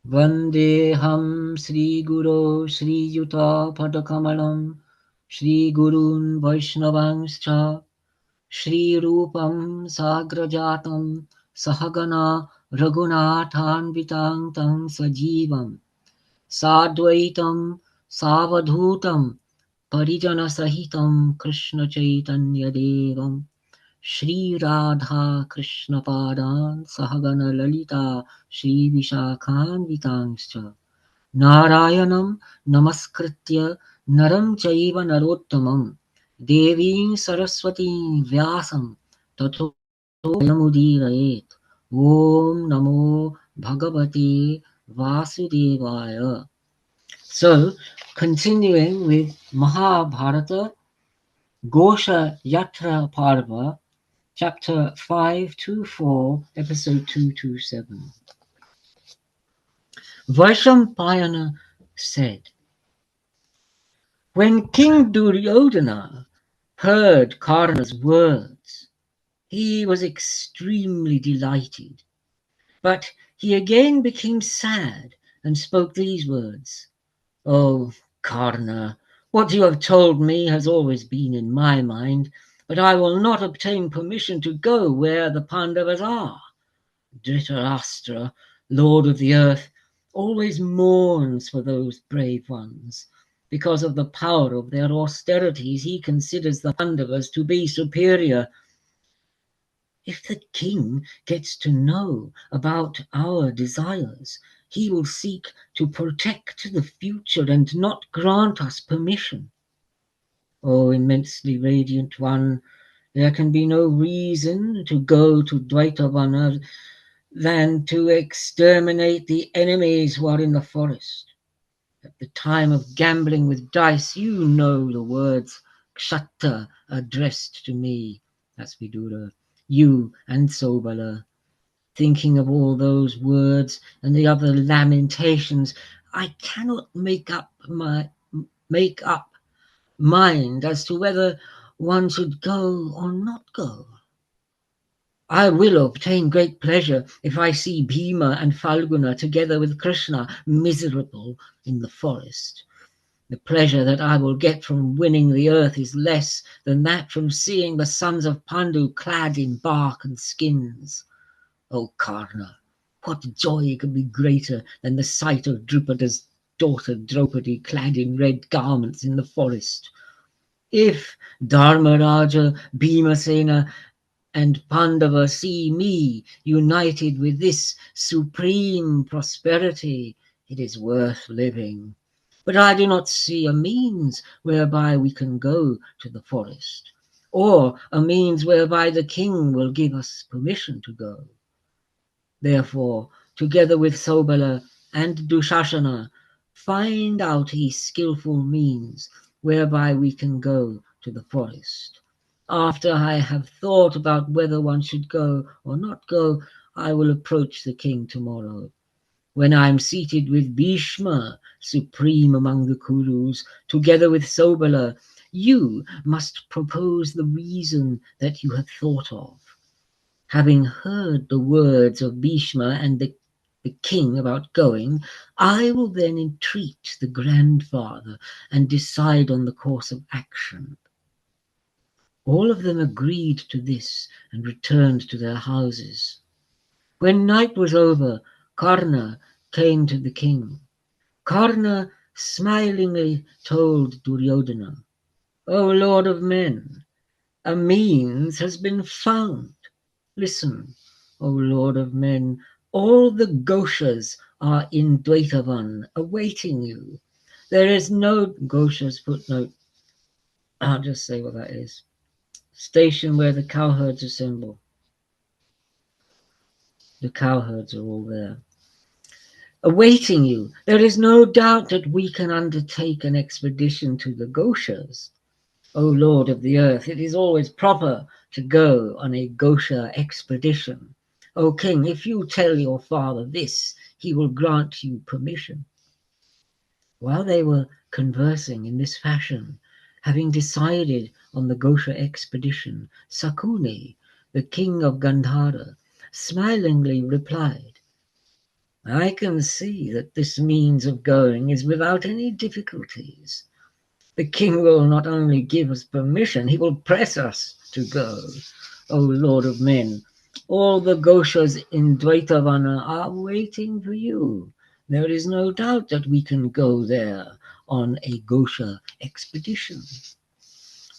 Vandeham Sri Guru Sri Yuta Padakamalam Sri Gurun Vaishnavangscha Shri Rupam Sagrajatam Sahagana Raghunathanvitang Tam Sajivam Sadvaitam Savadhutam Parijana Sahitam Krishna Chaitanya Devam Shri Radha Krishna Padan Sahagana Lalita Shri Vishakhanvitangscha Narayanam Namaskritya Naram Chaiva Narottamam Devim Saraswati Vyasam Tato Yamudirayet Om Namo Bhagavate Vasudevaya. So, continuing with Mahabharata, Gosha Yatra Parva, chapter 524, episode 227. Vaishampayana said, when King Duryodhana heard Karna's words, he was extremely delighted, but he again became sad and spoke these words, "O Karna, what you have told me has always been in my mind, but I will not obtain permission to go where the Pandavas are. Dhritarashtra, lord of the earth, always mourns for those brave ones. Because of the power of their austerities, he considers the Pandavas to be superior. If the king gets to know about our desires, he will seek to protect the future and not grant us permission. O immensely radiant one, there can be no reason to go to Dvaitavana than to exterminate the enemies who are in the forest. At the time of gambling with dice, you know the words Kshatta addressed to me, that's Vidura, you and Sobala. Thinking of all those words and the other lamentations, I cannot make up mind as to whether one should go or not go. I will obtain great pleasure if I see Bhima and Falguna together with Krishna miserable in the forest. The pleasure that I will get from winning the earth is less than that from seeing the sons of Pandu clad in bark and skins. O Karna, what joy could be greater than the sight of Drupada's daughter Draupadi clad in red garments in the forest? If Dharmaraja, Bhimasena, and Pandava see me united with this supreme prosperity, it is worth living. But I do not see a means whereby we can go to the forest, or a means whereby the king will give us permission to go. Therefore, together with Sobala and Dushashana, find out ye skillful means whereby we can go to the forest. After I have thought about whether one should go or not go, I will approach the king tomorrow. When I am seated with Bhishma, supreme among the Kurus, together with Sobala, you must propose the reason that you have thought of. Having heard the words of Bhishma and the king about going, I will then entreat the grandfather and decide on the course of action. All of them agreed to this and returned to their houses. When night was over, Karna came to the king. Karna smilingly told Duryodhana, O Lord of men, a means has been found. Listen, O Lord of men, all the Goshas are in Dvaitavan awaiting you. There is no Goshas footnote. I'll just say what that is. Station where the cowherds assemble. The cowherds are all there. Awaiting you. There is no doubt that we can undertake an expedition to the Goshas. O Lord of the earth, it is always proper to go on a Gosha expedition. O king, if you tell your father this, he will grant you permission. While they were conversing in this fashion, having decided on the Gosha expedition, Sakuni, the king of Gandhara, smilingly replied, I can see that this means of going is without any difficulties. The king will not only give us permission, he will press us to go. O Lord of men, all the Goshas in Dvaitavana are waiting for you. There is no doubt that we can go there on a Gosha expedition.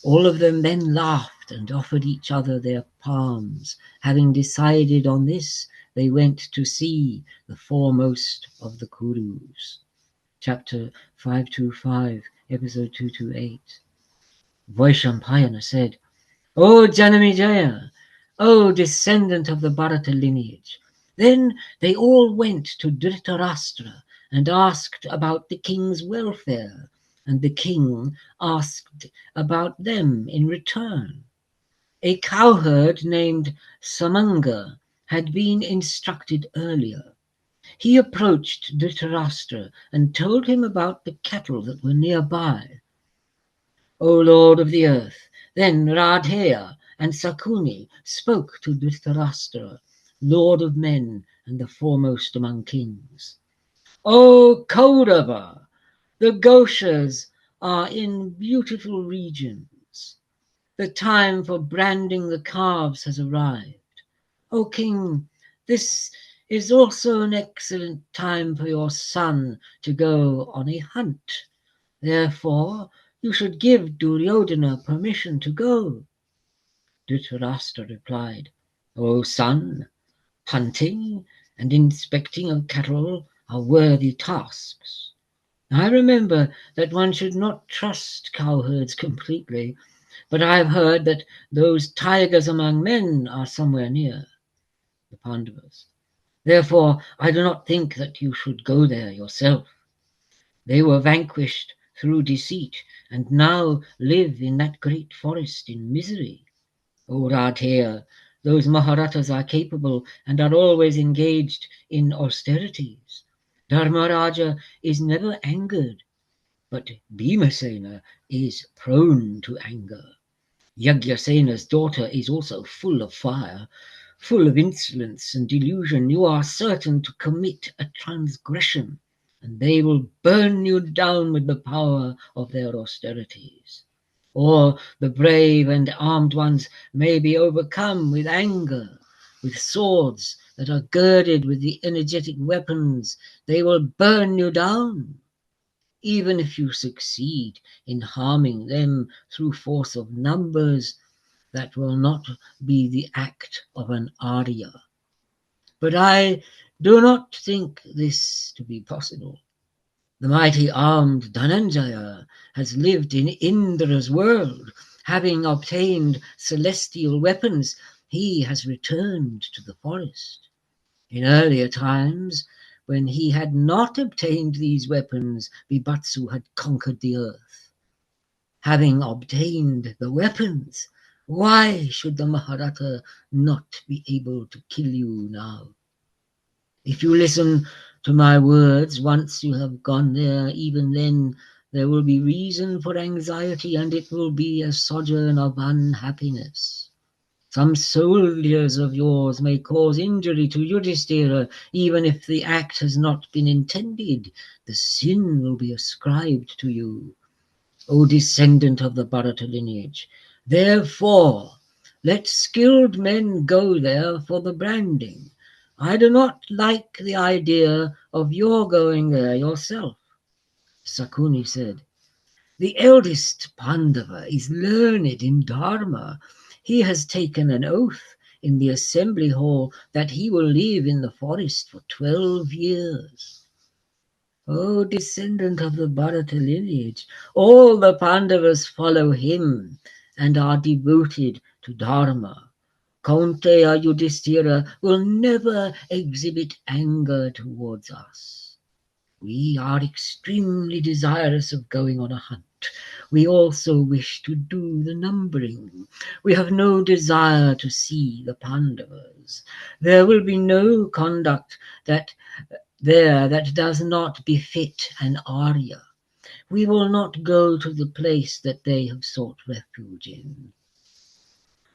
All of them then laughed and offered each other their palms. Having decided on this, they went to see the foremost of the Kurus. Chapter 525, episode 228. Vaishampayana said, O Janamejaya, O descendant of the Bharata lineage. Then they all went to Dhritarashtra and asked about the king's welfare, and the king asked about them in return. A cowherd named Samanga had been instructed earlier. He approached Dhritarashtra and told him about the cattle that were nearby. O Lord of the earth, then Radheya and Sakuni spoke to Dhritarashtra, Lord of men and the foremost among kings. O Kaurava, the Goshas are in beautiful regions. The time for branding the calves has arrived. O king, this is also an excellent time for your son to go on a hunt. Therefore, you should give Duryodhana permission to go. Dhritarashtra replied, O son, hunting and inspecting of cattle are worthy tasks. I remember that one should not trust cowherds completely, but I have heard that those tigers among men are somewhere near, the Pandavas. Therefore, I do not think that you should go there yourself. They were vanquished through deceit and now live in that great forest in misery. O Radheya, those Maharatas are capable and are always engaged in austerities. Dharmaraja is never angered, but Bhimasena is prone to anger. Yajnasena's daughter is also full of fire, full of insolence and delusion. You are certain to commit a transgression, and they will burn you down with the power of their austerities. Or the brave and armed ones may be overcome with anger, with swords that are girded with the energetic weapons. They will burn you down. Even if you succeed in harming them through force of numbers, that will not be the act of an Arya. But I do not think this to be possible. The mighty armed Dhananjaya has lived in Indra's world. Having obtained celestial weapons, he has returned to the forest. In earlier times, when he had not obtained these weapons, Bibatsu had conquered the earth. Having obtained the weapons, why should the Mahabharata not be able to kill you now? If you listen to my words, once you have gone there, even then there will be reason for anxiety, and it will be a sojourn of unhappiness. Some soldiers of yours may cause injury to Yudhishthira, even if the act has not been intended. The sin will be ascribed to you, O descendant of the Bharata lineage. Therefore, let skilled men go there for the branding. I do not like the idea of your going there yourself. Sakuni said, the eldest Pandava is learned in Dharma. He has taken an oath in the assembly hall that he will live in the forest for 12 years. O descendant of the Bharata lineage, all the Pandavas follow him and are devoted to Dharma. Kaunteya Yudhishthira will never exhibit anger towards us. We are extremely desirous of going on a hunt. We also wish to do the numbering. We have no desire to see the Pandavas. There will be no conduct that does not befit an Arya. We will not go to the place that they have sought refuge in.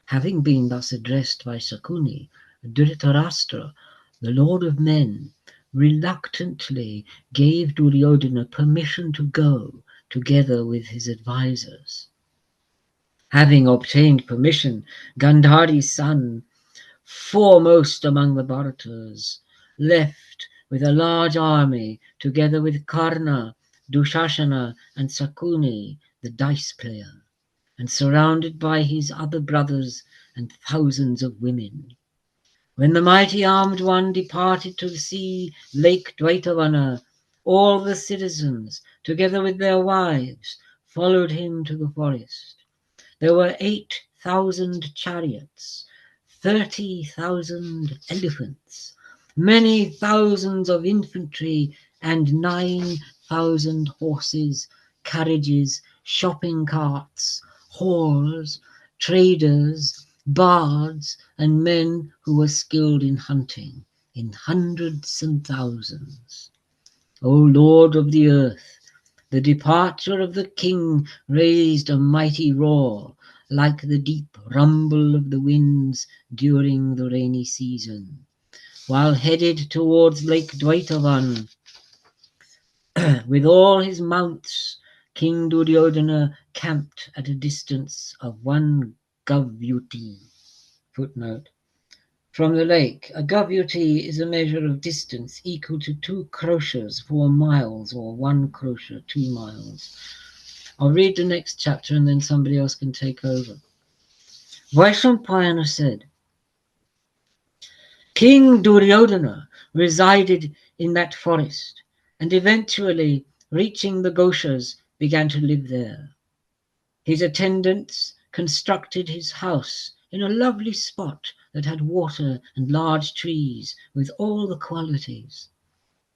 Having been thus addressed by Sakuni, Dhritarashtra, the lord of men, reluctantly gave Duryodhana permission to go together with his advisors. Having obtained permission, Gandhari's son, foremost among the Bharatas, left with a large army together with Karna, Dushashana and Sakuni, the dice player, and surrounded by his other brothers and thousands of women. When the mighty armed one departed to see Lake Dvaitavana, all the citizens, together with their wives, followed him to the forest. There were 8,000 chariots, 30,000 elephants, many thousands of infantry, and 9,000 horses, carriages, shopping carts, whores, traders, bards, and men who were skilled in hunting, in hundreds and thousands. O Lord of the earth, the departure of the king raised a mighty roar, like the deep rumble of the winds during the rainy season. While headed towards Lake Dvaitavan, with all his mounts, King Duryodhana camped at a distance of 1 gavyuti. Footnote. From the lake, a gavyuti is a measure of distance equal to 2 kroshas, 4 miles, or 1 krosha, 2 miles. I'll read the next chapter and then somebody else can take over. Vaishampayana said, King Duryodhana resided in that forest, and eventually, reaching the Goshas, began to live there. His attendants constructed his house in a lovely spot that had water and large trees with all the qualities.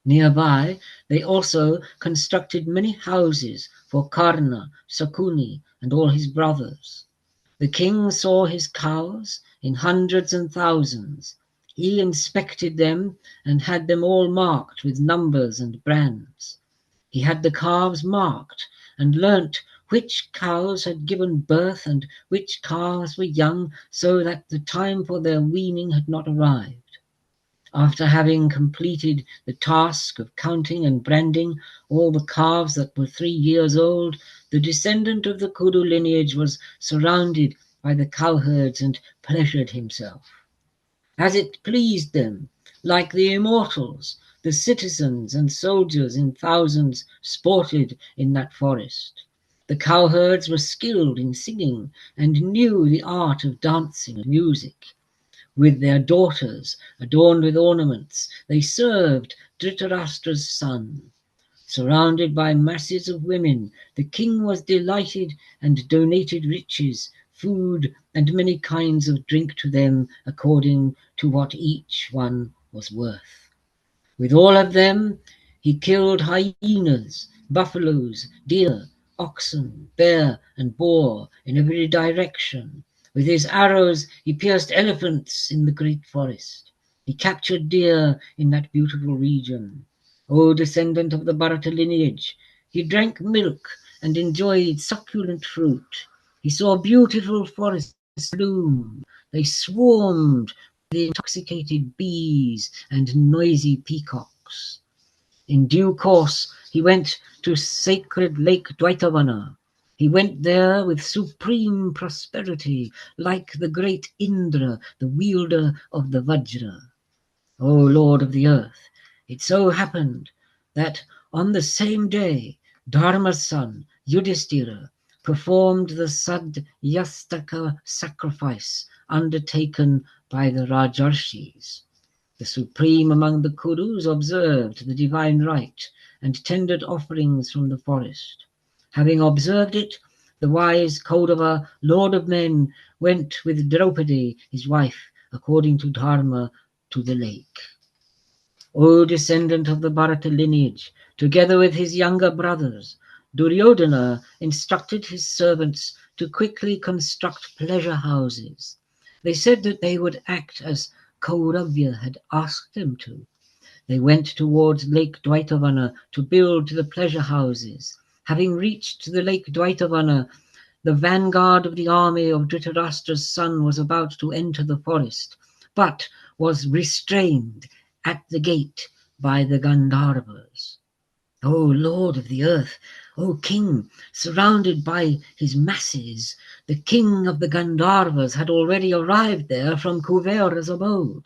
Nearby, they also constructed many houses for Karna, Sakuni, and all his brothers. The king saw his cows in hundreds and thousands. He inspected them and had them all marked with numbers and brands. He had the calves marked and learnt which cows had given birth and which calves were young, so that the time for their weaning had not arrived. After having completed the task of counting and branding all the calves that were 3 years old, the descendant of the Kudu lineage was surrounded by the cowherds and pleasured himself. As it pleased them, like the immortals, the citizens and soldiers in thousands sported in that forest. The cowherds were skilled in singing and knew the art of dancing and music. With their daughters, adorned with ornaments, they served Dhritarashtra's son. Surrounded by masses of women, the king was delighted and donated riches, food, and many kinds of drink to them according to what each one was worth. With all of them, he killed hyenas, buffaloes, deer, oxen, bear, and boar in every direction. With his arrows, he pierced elephants in the great forest. He captured deer in that beautiful region. O descendant of the Bharata lineage, he drank milk and enjoyed succulent fruit. He saw beautiful forests bloom. They swarmed with intoxicated bees and noisy peacocks. In due course, he went to sacred Lake Dvaitavana. He went there with supreme prosperity, like the great Indra, the wielder of the Vajra. O Lord of the earth, it so happened that on the same day, Dharma's son, Yudhishthira, performed the Sadhyastaka sacrifice undertaken by the Rajarshis. The supreme among the Kurus observed the divine rite and tendered offerings from the forest. Having observed it, the wise Kaudava, lord of men, went with Draupadi, his wife, according to Dharma, to the lake. O descendant of the Bharata lineage, together with his younger brothers, Duryodhana instructed his servants to quickly construct pleasure houses. They said that they would act as Kauravya had asked them to. They went towards Lake Dvaitavana to build the pleasure houses. Having reached the Lake Dvaitavana, the vanguard of the army of Dhritarashtra's son was about to enter the forest, but was restrained at the gate by the Gandharvas. O Lord of the earth, O King, surrounded by his masses, the king of the Gandharvas had already arrived there from Kuvera's abode.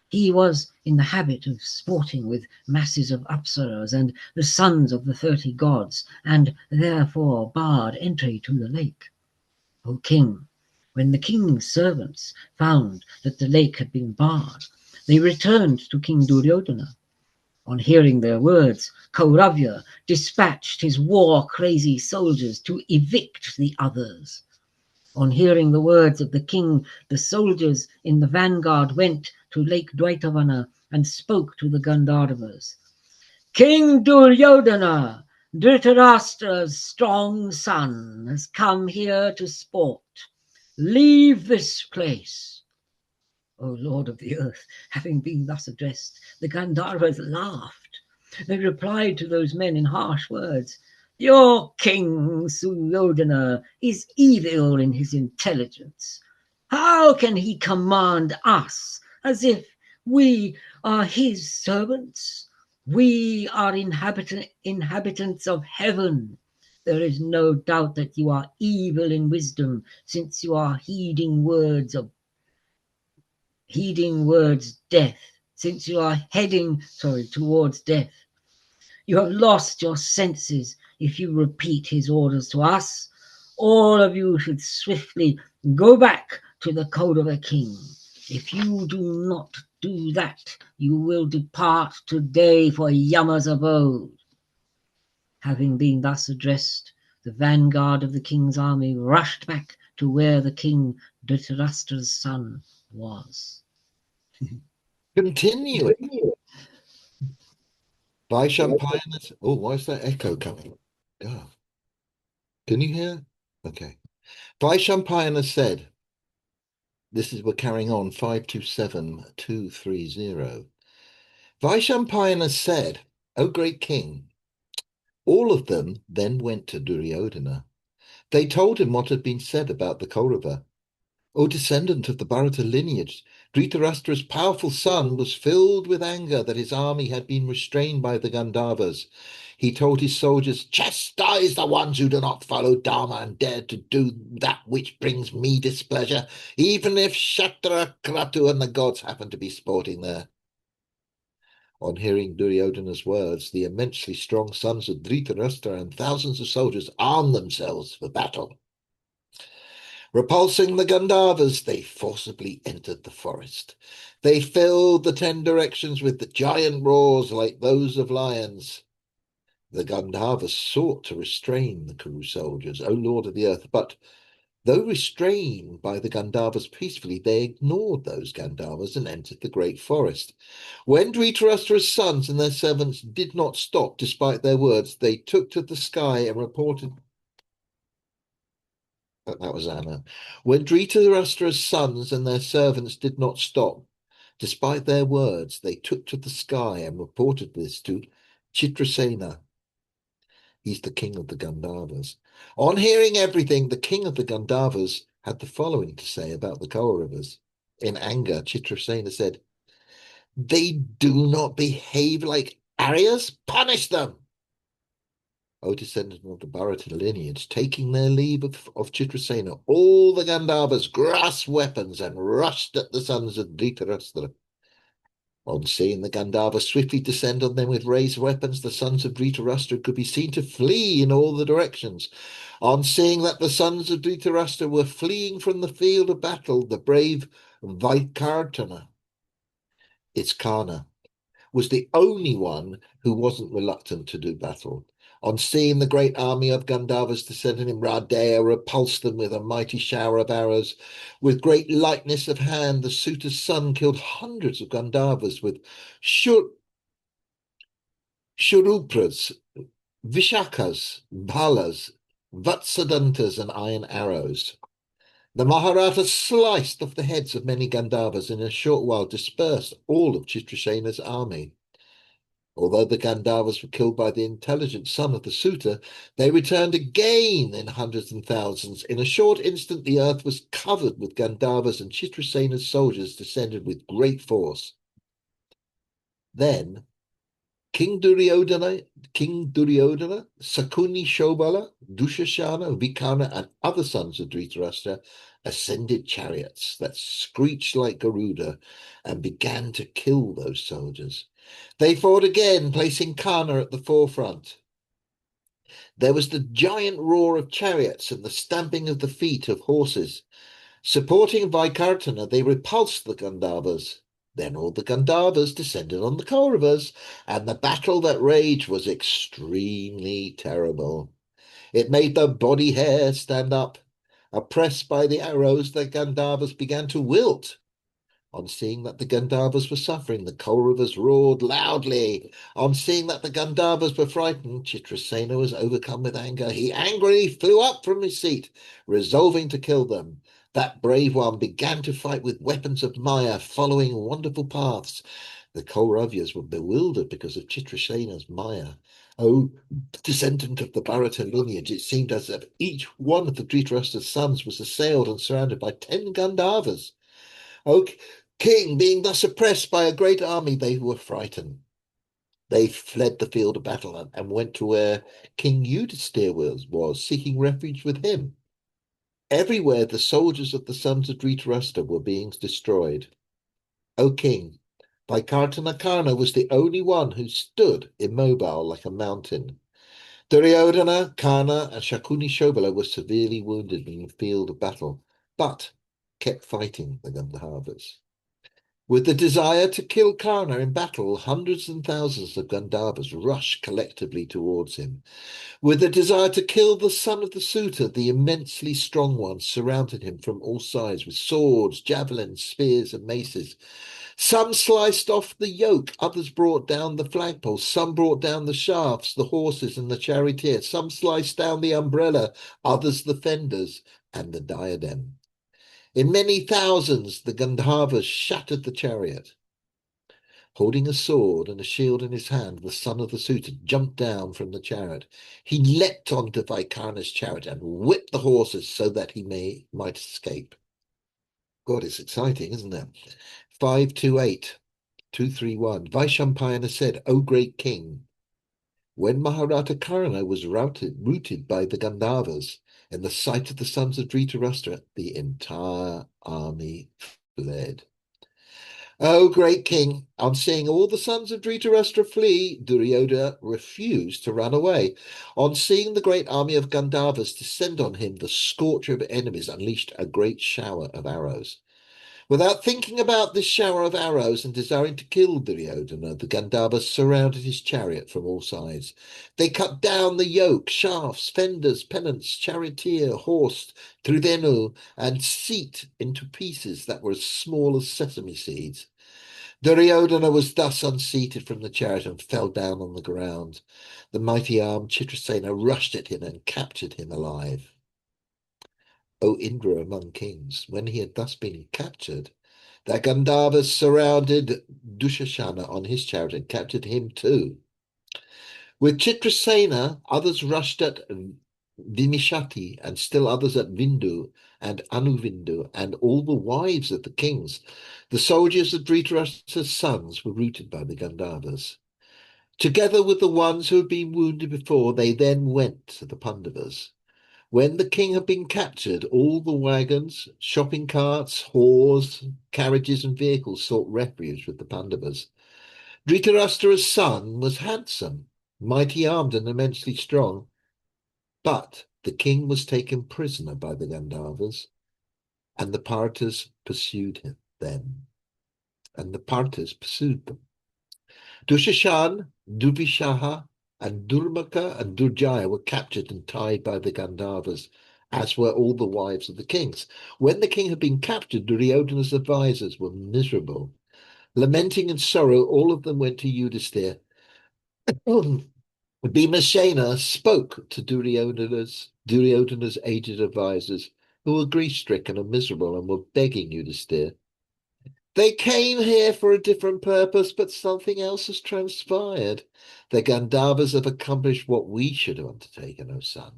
He was in the habit of sporting with masses of Apsaras and the sons of the 30 gods, and therefore barred entry to the lake. O King, when the king's servants found that the lake had been barred, they returned to King Duryodhana. On hearing their words, Kauravya dispatched his war-crazy soldiers to evict the others. On hearing the words of the king, the soldiers in the vanguard went to Lake Dwaitavana and spoke to the Gandharvas. King Duryodhana, Dhritarashtra's strong son, has come here to sport. Leave this place. O Lord of the earth, having been thus addressed, the Gandharvas laughed. They replied to those men in harsh words. Your king, Suryodhana, is evil in his intelligence. How can he command us as if we are his servants? We are inhabitants of heaven. There is no doubt that you are evil in wisdom, since you are heeding words death, since you are heading towards death. You have lost your senses if you repeat his orders to us. All of you should swiftly go back to the Kaurava king. If you do not do that, you will depart today for Yama's abode. Having been thus addressed, the vanguard of the king's army rushed back to where the king Dhritarashtra's son was. Continuing. Vaishampayana. Oh, why is that echo coming? Oh. Can you hear? Okay. Vaishampayana said, we're carrying on, 527230. Vaishampayana said, O great king, all of them then went to Duryodhana. They told him what had been said about the Kaurava. O descendant of the Bharata lineage, Dhritarashtra's powerful son was filled with anger that his army had been restrained by the Gandharvas. He told his soldiers, chastise the ones who do not follow Dharma and dare to do that which brings me displeasure, even if Shatra, Kratu and the gods happen to be sporting there. On hearing Duryodhana's words, the immensely strong sons of Dhritarashtra and thousands of soldiers armed themselves for battle. Repulsing the Gandharvas, they forcibly entered the forest. They filled the 10 directions with the giant roars like those of lions. The Gandharvas sought to restrain the Kuru soldiers, O Lord of the earth, but though restrained by the Gandharvas peacefully, they ignored those Gandharvas and entered the great forest. When Dhritarashtra's sons and their servants did not stop, despite their words, they took to the sky and reported. That was Anna. When Dhritarashtra's sons and their servants did not stop, despite their words, they took to the sky and reported this to Chitrasena. He's the king of the Gandharvas. On hearing everything, the king of the Gandharvas had the following to say about the Kauravas. In anger, Chitrasena said, they do not behave like Aryas. Punish them. O descendant of the Bharata lineage, taking their leave of Chitrasena, all the Gandharvas grasped weapons and rushed at the sons of Dhritarashtra. On seeing the Gandharvas swiftly descend on them with raised weapons, the sons of Dhritarashtra could be seen to flee in all the directions. On seeing that the sons of Dhritarashtra were fleeing from the field of battle, the brave Vaikartana, its Kana, was the only one who wasn't reluctant to do battle. On seeing the great army of Gandharvas descending in Radeya, repulsed them with a mighty shower of arrows. With great lightness of hand, the suitor's son killed hundreds of Gandharvas with Shurupras, Vishakas, Bhalas, Vatsadantas, and iron arrows. The Mahabharata sliced off the heads of many Gandharvas and in a short while dispersed all of Chitrasena's army. Although the Gandharvas were killed by the intelligent son of the suitor, they returned again in hundreds and thousands. In a short instant, the earth was covered with Gandharvas, and Chitrasena's soldiers descended with great force. Then King Duryodhana, Sakuni Shobala, Dushashana, Vikarna, and other sons of Dhritarashtra ascended chariots that screeched like Garuda and began to kill those soldiers. They fought again, placing Karna at the forefront. There was the giant roar of chariots and the stamping of the feet of horses. Supporting Vaikartana, they repulsed the Gandharvas. Then all the Gandharvas descended on the Kauravas, and the battle that raged was extremely terrible. It made the body hair stand up. Oppressed by the arrows, the Gandharvas began to wilt. On seeing that the Gandharvas were suffering, the Kauravas roared loudly. On seeing that the Gandharvas were frightened, Chitrasena was overcome with anger. He angrily flew up from his seat, resolving to kill them. That brave one began to fight with weapons of Maya, following wonderful paths. The Kauravas were bewildered because of Chitrasena's Maya. Oh, descendant of the Bharata lineage, it seemed as if each one of the Dhritarashtra's sons was assailed and surrounded by 10 Gandharvas. O king, being thus oppressed by a great army, they were frightened. They fled the field of battle and went to where King Yudhisthira was, seeking refuge with him. Everywhere the soldiers of the sons of Dhritarashtra were being destroyed. O king, Vaikartanakarna was the only one who stood immobile like a mountain. Duryodhana, Karna, and Shakuni Shobala were severely wounded in the field of battle, but kept fighting the Gandharvas. With the desire to kill Karna in battle, hundreds and thousands of Gandharvas rushed collectively towards him. With the desire to kill the son of the suitor, the immensely strong ones surrounded him from all sides with swords, javelins, spears, and maces. Some sliced off the yoke, others brought down the flagpoles, some brought down the shafts, the horses, and the charioteer, some sliced down the umbrella, others the fenders and the diadem. In many thousands, the Gandharvas shattered the chariot. Holding a sword and a shield in his hand, the son of the suitor jumped down from the chariot. He leapt onto Vaikarna's chariot and whipped the horses so that he might escape. God, it's exciting, isn't it? 528, 231. Vaishampayana said, O great king, when Mahabharata Karna was routed by the Gandharvas in the sight of the sons of Dhritarashtra, the entire army fled. O great king, on seeing all the sons of Dhritarashtra flee, Duryodhana refused to run away. On seeing the great army of Gandharvas descend on him, the scorcher of enemies unleashed a great shower of arrows. Without thinking about this shower of arrows and desiring to kill Duryodhana, the Gandharvas surrounded his chariot from all sides. They cut down the yoke, shafts, fenders, pennants, charioteer, horse, trivenu, and seat into pieces that were as small as sesame seeds. Duryodhana was thus unseated from the chariot and fell down on the ground. The mighty armed Chitrasena rushed at him and captured him alive. O Indra among kings, when he had thus been captured, the Gandharvas surrounded Dushashana on his chariot and captured him too. With Chitrasena, others rushed at Vimishati, and still others at Vindu and Anuvindu, and all the wives of the kings. The soldiers of Dhritarashtra's sons were routed by the Gandharvas. Together with the ones who had been wounded before, they then went to the Pandavas. When the king had been captured, all the wagons, shopping carts, whores, carriages, and vehicles sought refuge with the Pandavas. Dhritarashtra's son was handsome, mighty armed, and immensely strong, but the king was taken prisoner by the Gandharvas, and the Parthas pursued them. And the Parthas pursued them. Dushashan, Duvishaha, and Durmaka and Durjaya were captured and tied by the Gandharvas, as were all the wives of the kings. When the king had been captured, Duryodhana's advisors were miserable. Lamenting in sorrow, all of them went to Yudhisthira. Bhimashena spoke to Duryodhana's aged advisors, who were grief-stricken and miserable and were begging Yudhisthira. They came here for a different purpose, but something else has transpired. The Gandharvas have accomplished what we should have undertaken, O son.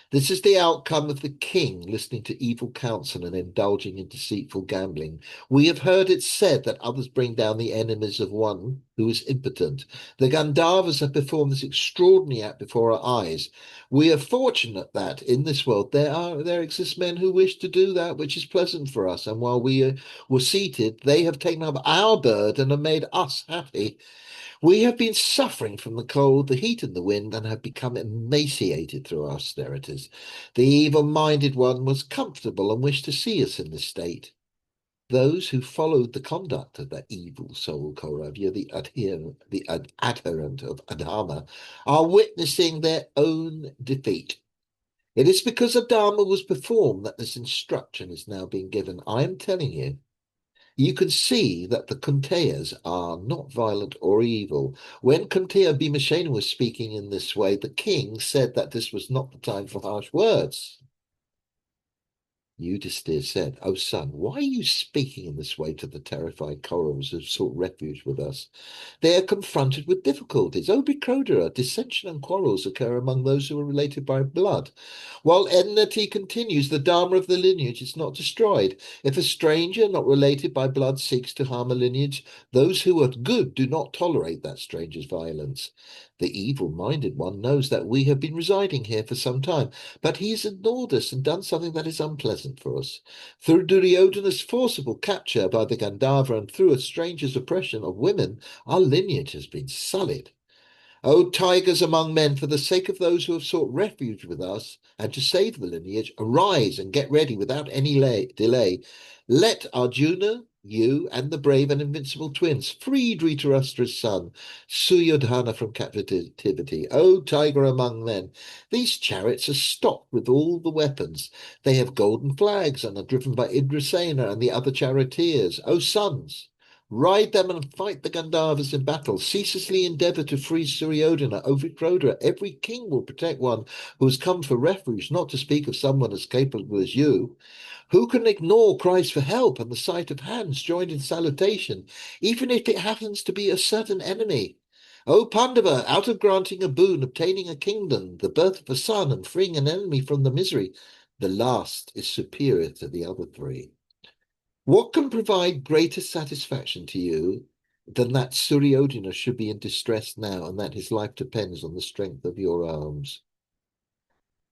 This is the outcome of the king listening to evil counsel and indulging in deceitful gambling. We have heard it said that others bring down the enemies of one who is impotent. The Gandharvas have performed this extraordinary act before our eyes. We are fortunate that in this world there exist men who wish to do that which is pleasant for us, and while we were seated, they have taken up our burden and made us happy. We have been suffering from the cold, the heat, and the wind, and have become emaciated through our austerities. The evil-minded one was comfortable and wished to see us in this state. Those who followed the conduct of that evil soul, Kauravya, the adherent of Adharma, are witnessing their own defeat. It is because Adharma was performed that this instruction is now being given. I am telling you, you can see that the Kunteyas are not violent or evil. When Kunteya Bhimashena was speaking in this way, the king said that this was not the time for harsh words. Yudhisthira said, "O son, why are you speaking in this way to the terrified Kauravas who sought refuge with us? They are confronted with difficulties. O Bikrodara, dissension and quarrels occur among those who are related by blood. While enmity continues, the Dharma of the lineage is not destroyed. If a stranger not related by blood seeks to harm a lineage, those who are good do not tolerate that stranger's violence. The evil-minded one knows that we have been residing here for some time, but he has ignored us and done something that is unpleasant for us. Through Duryodhana's forcible capture by the Gandharva and through a stranger's oppression of women, our lineage has been sullied. O tigers among men, for the sake of those who have sought refuge with us and to save the lineage, arise and get ready without any delay. Let Arjuna, you, and the brave and invincible twins free Dhritarashtra's son, Suryodhana, from captivity. O tiger among men, these chariots are stocked with all the weapons. They have golden flags and are driven by Indrasena and the other charioteers. O sons, ride them and fight the Gandharvas in battle. Ceaselessly endeavor to free Suryodhana. O Vikrodara, every king will protect one who has come for refuge, not to speak of someone as capable as you. Who can ignore cries for help and the sight of hands joined in salutation, even if it happens to be a certain enemy? O Pandava, out of granting a boon, obtaining a kingdom, the birth of a son, and freeing an enemy from the misery, the last is superior to the other three. What can provide greater satisfaction to you than that Suryodhana should be in distress now and that his life depends on the strength of your arms?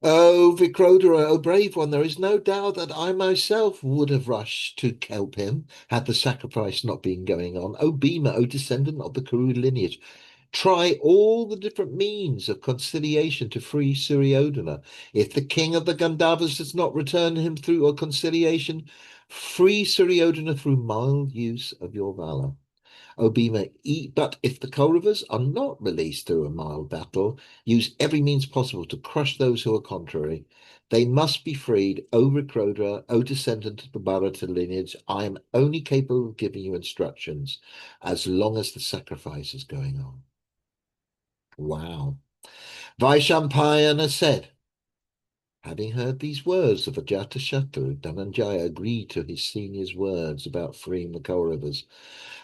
Oh, Vikrodara, oh brave one, there is no doubt that I myself would have rushed to help him had the sacrifice not been going on. Oh Bhima, oh descendant of the Kuru lineage, try all the different means of conciliation to free Suryodhana. If the king of the Gandharvas does not return him through a conciliation, free Suryodhana through mild use of your valor. O Bhima, but if the Kauravas are not released through a mild battle, use every means possible to crush those who are contrary. They must be freed. O Vikrodara, O descendant of the Bharata lineage, I am only capable of giving you instructions as long as the sacrifice is going on. Wow. Vaishampayana said, having heard these words of Ajatashatru, Dhananjaya agreed to his senior's words about freeing the Kauravas.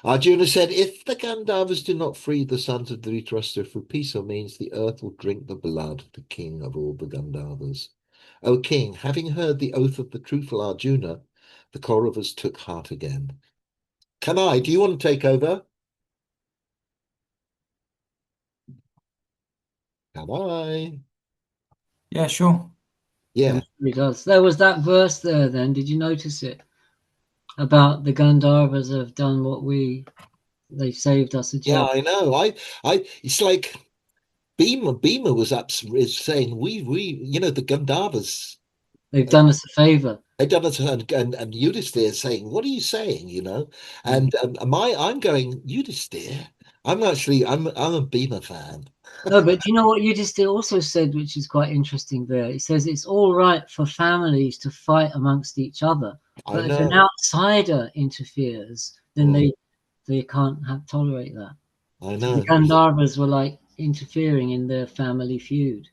Arjuna said, if the Gandharvas do not free the sons of Dhritarashtra through peace or means, the earth will drink the blood of the king of all the Gandharvas. O king, having heard the oath of the truthful Arjuna, the Kauravas took heart again. Do you want to take over? Kanai. Yeah, sure. Yeah. It does. There was that verse there then. Did you notice it? About the Gandharvas have done what they've saved us a Yeah, job. I know. It's like Bhima is saying the Gandharvas, They've uh, done us a favor. they done it, and Yudhisthira is saying, "What are you saying?" Mm. And I'm going Yudhisthira. I'm a Bhima fan. No, but do you know what you just also said, which is quite interesting there? It says it's all right for families to fight amongst each other, I but if an know. outsider interferes, then Mm, they can't tolerate that. I So the know. Gandharvas were like interfering in their family feud.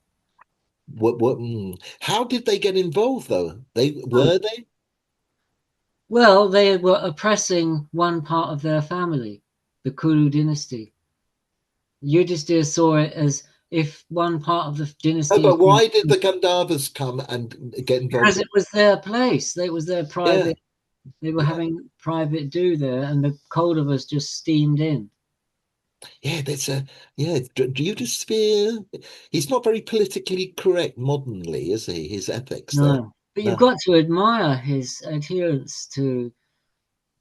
How did they get involved though? They? Well, they were oppressing one part of their family, the Kuru dynasty. Yudhisthira saw it as if one part of the No, dynasty is but being, why did the Gandharvas come and get involved? because it was their place. It was their Yeah, private. They were yeah, having private do there, and the Koldovas just steamed in. yeah. That's a yeah. Eudosphere. He's not very politically correct modernly, is he? His ethics there. No, but you've No. got to admire his adherence to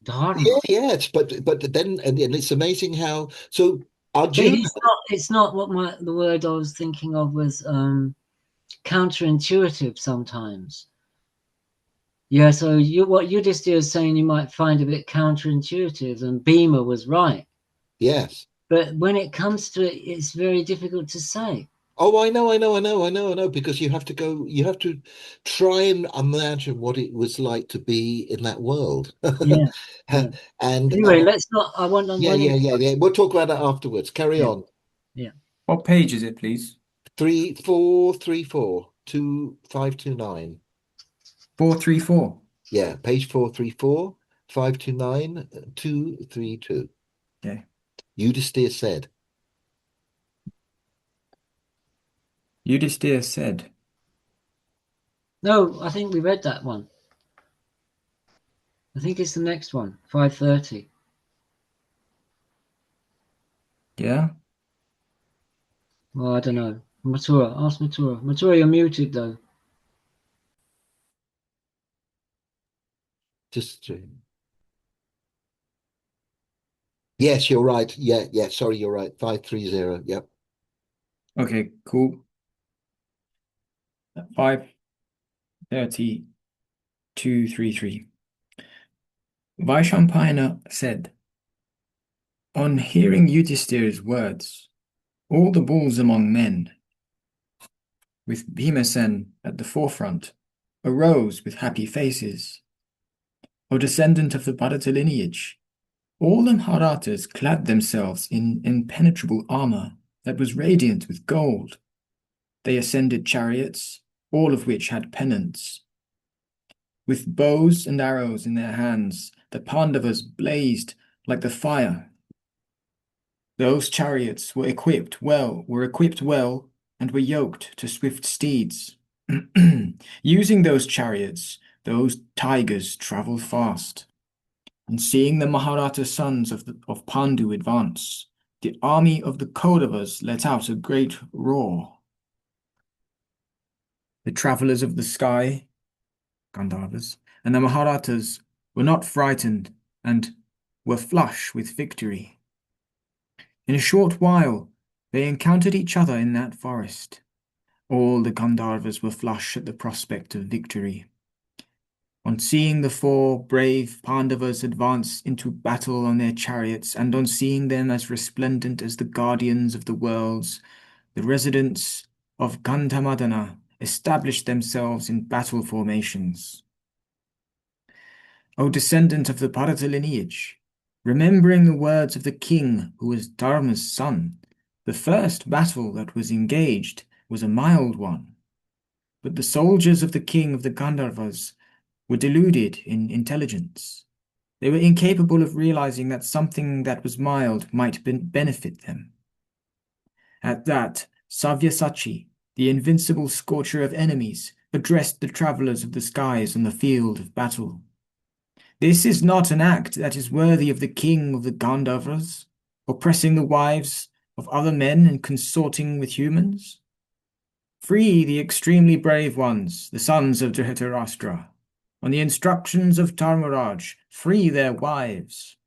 Yeah, Dharma. yes, but then and it's amazing how so But Arjuna. he's not. It's not what the word I was thinking of was counterintuitive sometimes. Yeah, so what Yudhisthira is saying you might find a bit counterintuitive, and Bhima was right. Yes. But when it comes to it, it's very difficult to say. Oh, I know, because you have to go, you have to try and imagine what it was like to be in that world. Yeah, yeah. And Anyway, let's not. I want on yeah, when yeah, it. yeah, yeah. We'll talk about that afterwards. Carry Yeah, on. yeah. What page is it, please? 3434 2529. 434. Yeah, page 434 529 232. Okay. Eudoxia said, Yudhisthira said, No, I think we read that one. I think it's the next one, 5:30. yeah? Well, I don't know. Matura, ask Matura. Matura, you're muted though. just yes, you're right. Yeah, yeah, sorry, you're right. 530. Yep. Okay, cool. 5:32:33. Vaishampayana said, on hearing Yudhisthira's words, all the bulls among men, with Bhimasen at the forefront, arose with happy faces. O descendant of the Bharata lineage, all the Maharatas clad themselves in impenetrable armor that was radiant with gold. They ascended chariots, all of which had pennants. With bows and arrows in their hands, the Pandavas blazed like the fire. Those chariots were equipped well, and were yoked to swift steeds. Using those chariots, those tigers traveled fast. And seeing the Maharata sons of Pandu advance, the army of the Kauravas let out a great roar. The travelers of the sky, Gandharvas, and the Maharatas were not frightened and were flush with victory. In a short while, they encountered each other in that forest. All the Gandharvas were flush at the prospect of victory. On seeing the four brave Pandavas advance into battle on their chariots, and on seeing them as resplendent as the guardians of the worlds, the residents of Gandhamadana established themselves in battle formations. O descendant of the Bharata lineage, remembering the words of the king who was Dharma's son, the first battle that was engaged was a mild one. But the soldiers of the king of the Gandharvas were deluded in intelligence. They were incapable of realizing that something that was mild might benefit them. At that, Savyasachi, the invincible scorcher of enemies, addressed the travelers of the skies on the field of battle. This is not an act that is worthy of the king of the Gandharvas, oppressing the wives of other men and consorting with humans. Free the extremely brave ones, the sons of Dhritarashtra. On the instructions of Dharmaraj, free their wives.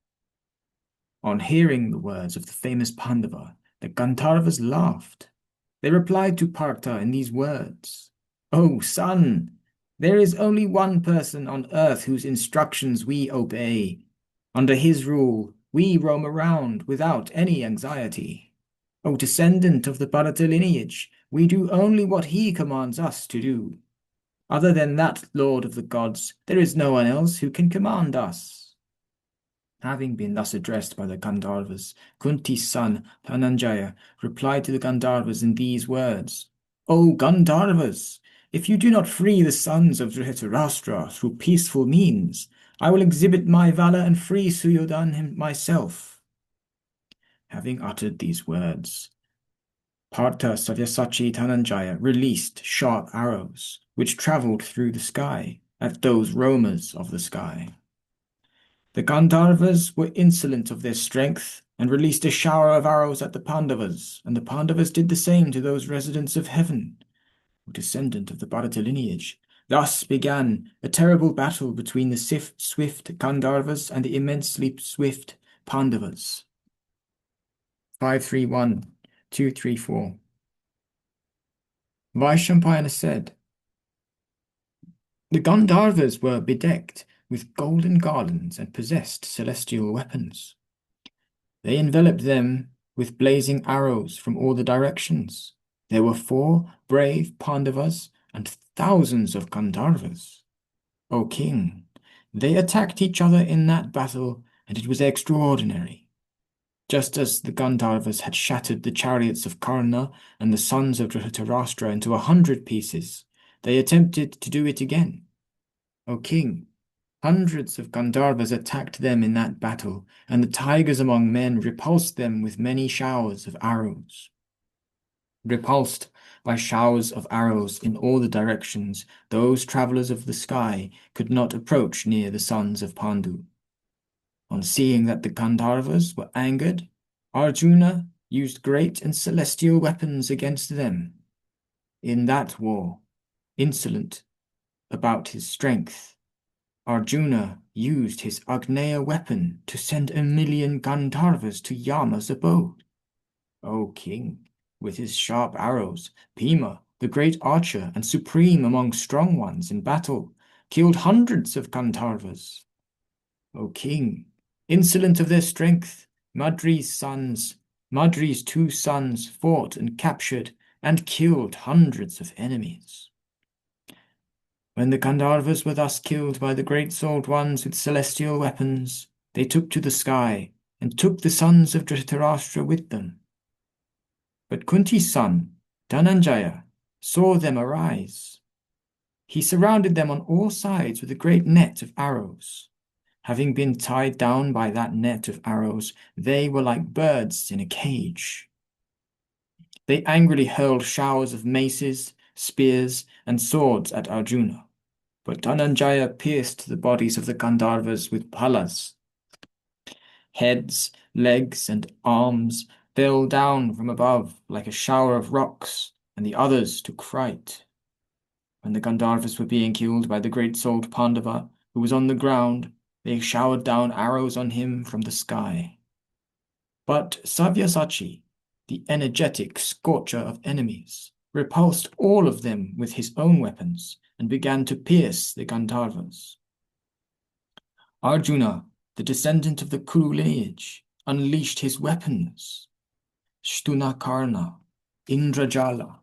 On hearing the words of the famous Pandava, the Gandharvas laughed. They replied to Partha in these words, O son, there is only one person on earth whose instructions we obey. Under his rule, we roam around without any anxiety. O descendant of the Bharata lineage, we do only what he commands us to do. Other than that Lord of the gods, there is no one else who can command us. Having been thus addressed by the Gandharvas, Kunti's son, Dhananjaya, replied to the Gandharvas in these words, O Gandharvas, if you do not free the sons of Dhritarashtra through peaceful means, I will exhibit my valor and free Suyodan myself. Having uttered these words, Partha, Savyasachi, Dhananjaya released sharp arrows, which travelled through the sky at those roamers of the sky. The Gandharvas were insolent of their strength and released a shower of arrows at the Pandavas, and the Pandavas did the same to those residents of heaven, who descendant of the Bharata lineage. Thus began a terrible battle between the swift Gandharvas and the immensely swift Pandavas. 531, 234. Vaishampayana said, the Gandharvas were bedecked with golden garlands and possessed celestial weapons. They enveloped them with blazing arrows from all the directions. There were 4 brave Pandavas and thousands of Gandharvas. O king, they attacked each other in that battle, and it was extraordinary. Just as the Gandharvas had shattered the chariots of Karna and the sons of Dhritarashtra into 100 pieces, they attempted to do it again. O king, hundreds of Gandharvas attacked them in that battle, and the tigers among men repulsed them with many showers of arrows. Repulsed by showers of arrows in all the directions, those travellers of the sky could not approach near the sons of Pandu. On seeing that the Gandharvas were angered, Arjuna used great and celestial weapons against them. In that war, insolent about his strength, Arjuna used his Agneya weapon to send 1,000,000 Gandharvas to Yama's abode. O king, with his sharp arrows, Bhima, the great archer and supreme among strong ones in battle, killed hundreds of Gandharvas. O king, insolent of their strength, Madri's 2 sons fought and captured and killed hundreds of enemies. When the Gandharvas were thus killed by the great-souled ones with celestial weapons, they took to the sky and took the sons of Dhritarashtra with them. But Kunti's son, Dhananjaya, saw them arise. He surrounded them on all sides with a great net of arrows. Having been tied down by that net of arrows, they were like birds in a cage. They angrily hurled showers of maces, spears, and swords at Arjuna. But Dhananjaya pierced the bodies of the Gandharvas with palas. Heads, legs, and arms fell down from above like a shower of rocks, and the others took fright. When the Gandharvas were being killed by the great-souled Pandava, who was on the ground, they showered down arrows on him from the sky. But Savyasachi, the energetic scorcher of enemies, repulsed all of them with his own weapons and began to pierce the Gandharvas. Arjuna, the descendant of the Kuru lineage, unleashed his weapons. Shtunakarna, Indrajala,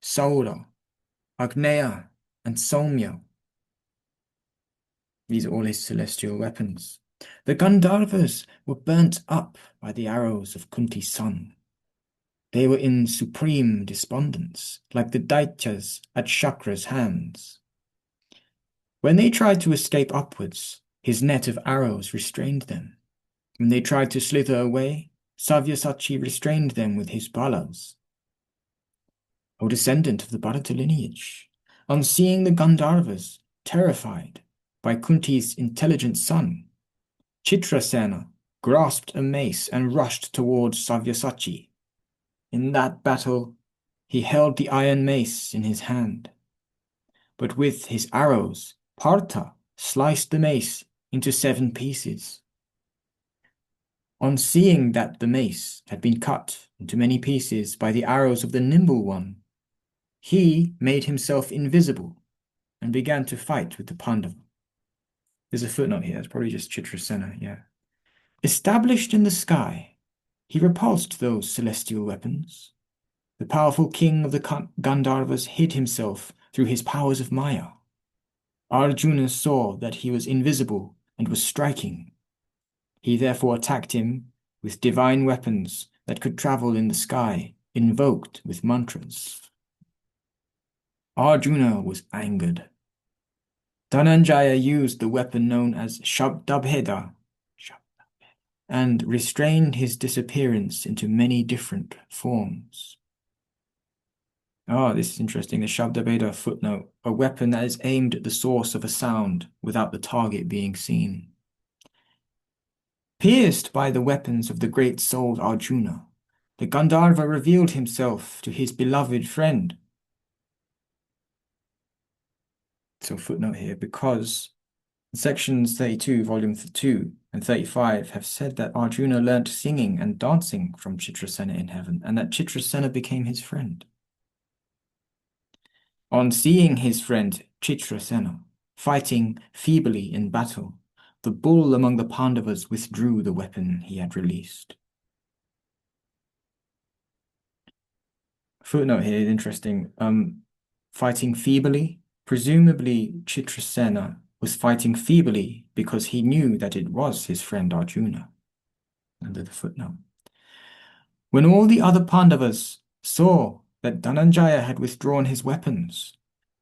Saura, Agneya, and Saumya. These are all his celestial weapons. The Gandharvas were burnt up by the arrows of Kunti's son. They were in supreme despondence, like the Daityas at Shakra's hands. When they tried to escape upwards, his net of arrows restrained them. When they tried to slither away, Savyasachi restrained them with his balas. O descendant of the Bharata lineage, on seeing the Gandharvas, terrified by Kunti's intelligent son, Chitrasena grasped a mace and rushed towards Savyasachi. In that battle, he held the iron mace in his hand. But with his arrows, Partha sliced the mace into 7 pieces. On seeing that the mace had been cut into many pieces by the arrows of the nimble one, he made himself invisible and began to fight with the Pandava. There's a footnote here, it's probably just Chitrasena, yeah. Established in the sky, he repulsed those celestial weapons. The powerful king of the Gandharvas hid himself through his powers of Maya. Arjuna saw that he was invisible and was striking. He therefore attacked him with divine weapons that could travel in the sky, invoked with mantras. Arjuna was angered. Dhananjaya used the weapon known as Shabdabheda and restrained his disappearance into many different forms. Oh, this is interesting. The Shabda footnote, a weapon that is aimed at the source of a sound without the target being seen. Pierced by the weapons of the great-souled Arjuna, the Gandharva revealed himself to his beloved friend. So footnote here, because sections 32, volume 2 and 35 have said that Arjuna learnt singing and dancing from Chitrasena in heaven, and that Chitrasena became his friend. On seeing his friend Chitrasena fighting feebly in battle, the bull among the Pandavas withdrew the weapon he had released. Footnote here is interesting. Fighting feebly, presumably Chitrasena was fighting feebly because he knew that it was his friend Arjuna. Under the footnote. When all the other Pandavas saw that Dhananjaya had withdrawn his weapons,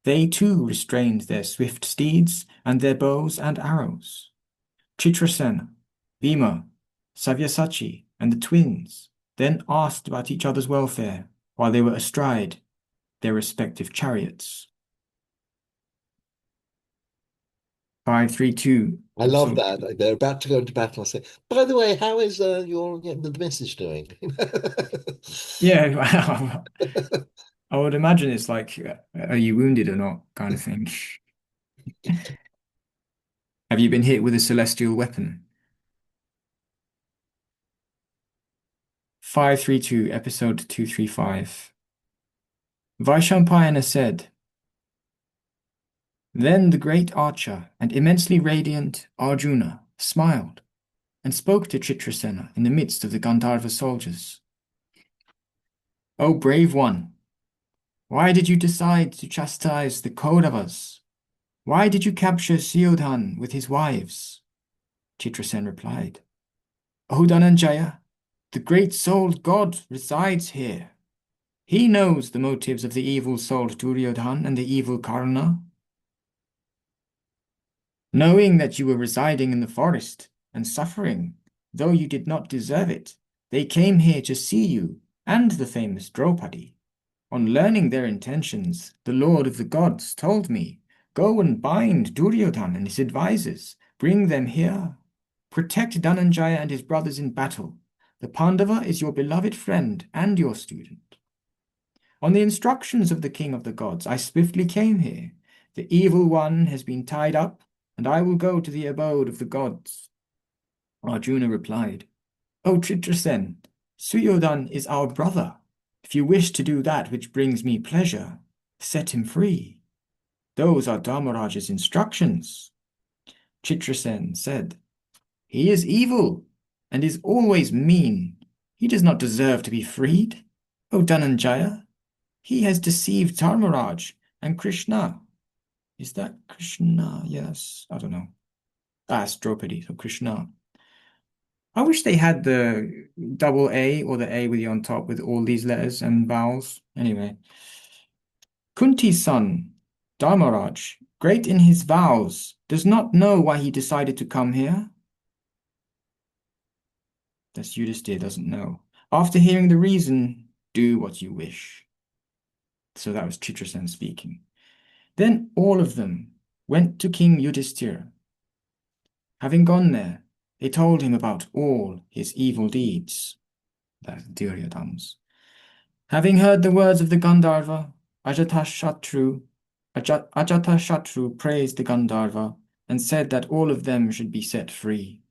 they too restrained their swift steeds and their bows and arrows. Chitrasena, Bhima, Savyasachi, and the twins then asked about each other's welfare while they were astride their respective chariots. 532. I love that. They're about to go into battle. I say, by the way, how is the message doing? Yeah, I would imagine it's like, are you wounded or not, kind of thing. Have you been hit with a celestial weapon? 532, episode 235. Vaishampayana said, Then the great archer and immensely radiant Arjuna smiled and spoke to Chitrasena in the midst of the Gandharva soldiers. O brave one, why did you decide to chastise the Kauravas? Why did you capture Suddhodhan with his wives? Chitrasen replied, O Dhananjaya, the great-souled God resides here. He knows the motives of the evil-souled Duryodhan and the evil Karna. Knowing that you were residing in the forest and suffering, though you did not deserve it, they came here to see you and the famous Draupadi. On learning their intentions, the Lord of the Gods told me, Go and bind Duryodhan and his advisors. Bring them here. Protect Dhananjaya and his brothers in battle. The Pandava is your beloved friend and your student. On the instructions of the King of the Gods, I swiftly came here. The evil one has been tied up, and I will go to the abode of the gods. Arjuna replied, O Chitrasen, Suddhodhan is our brother. If you wish to do that which brings me pleasure, set him free. Those are Dharmaraja's instructions. Chitrasen said, He is evil and is always mean. He does not deserve to be freed. O Dhananjaya, he has deceived Dharmaraj and Krishna. Is that Krishna? Yes, I don't know. It's Draupadi, so Krishna. I wish they had the double A or the A with you on top with all these letters and vowels. Anyway. Kunti's son, Dharmaraj, great in his vows, does not know why he decided to come here. That's Yudhisthira doesn't know. After hearing the reason, do what you wish. So that was Chitrasen speaking. Then all of them went to King Yudhisthira. Having gone there, they told him about all his evil deeds, that's Duryodhana's. Having heard the words of the Gandharva, Ajatashatru praised the Gandharva and said that all of them should be set free.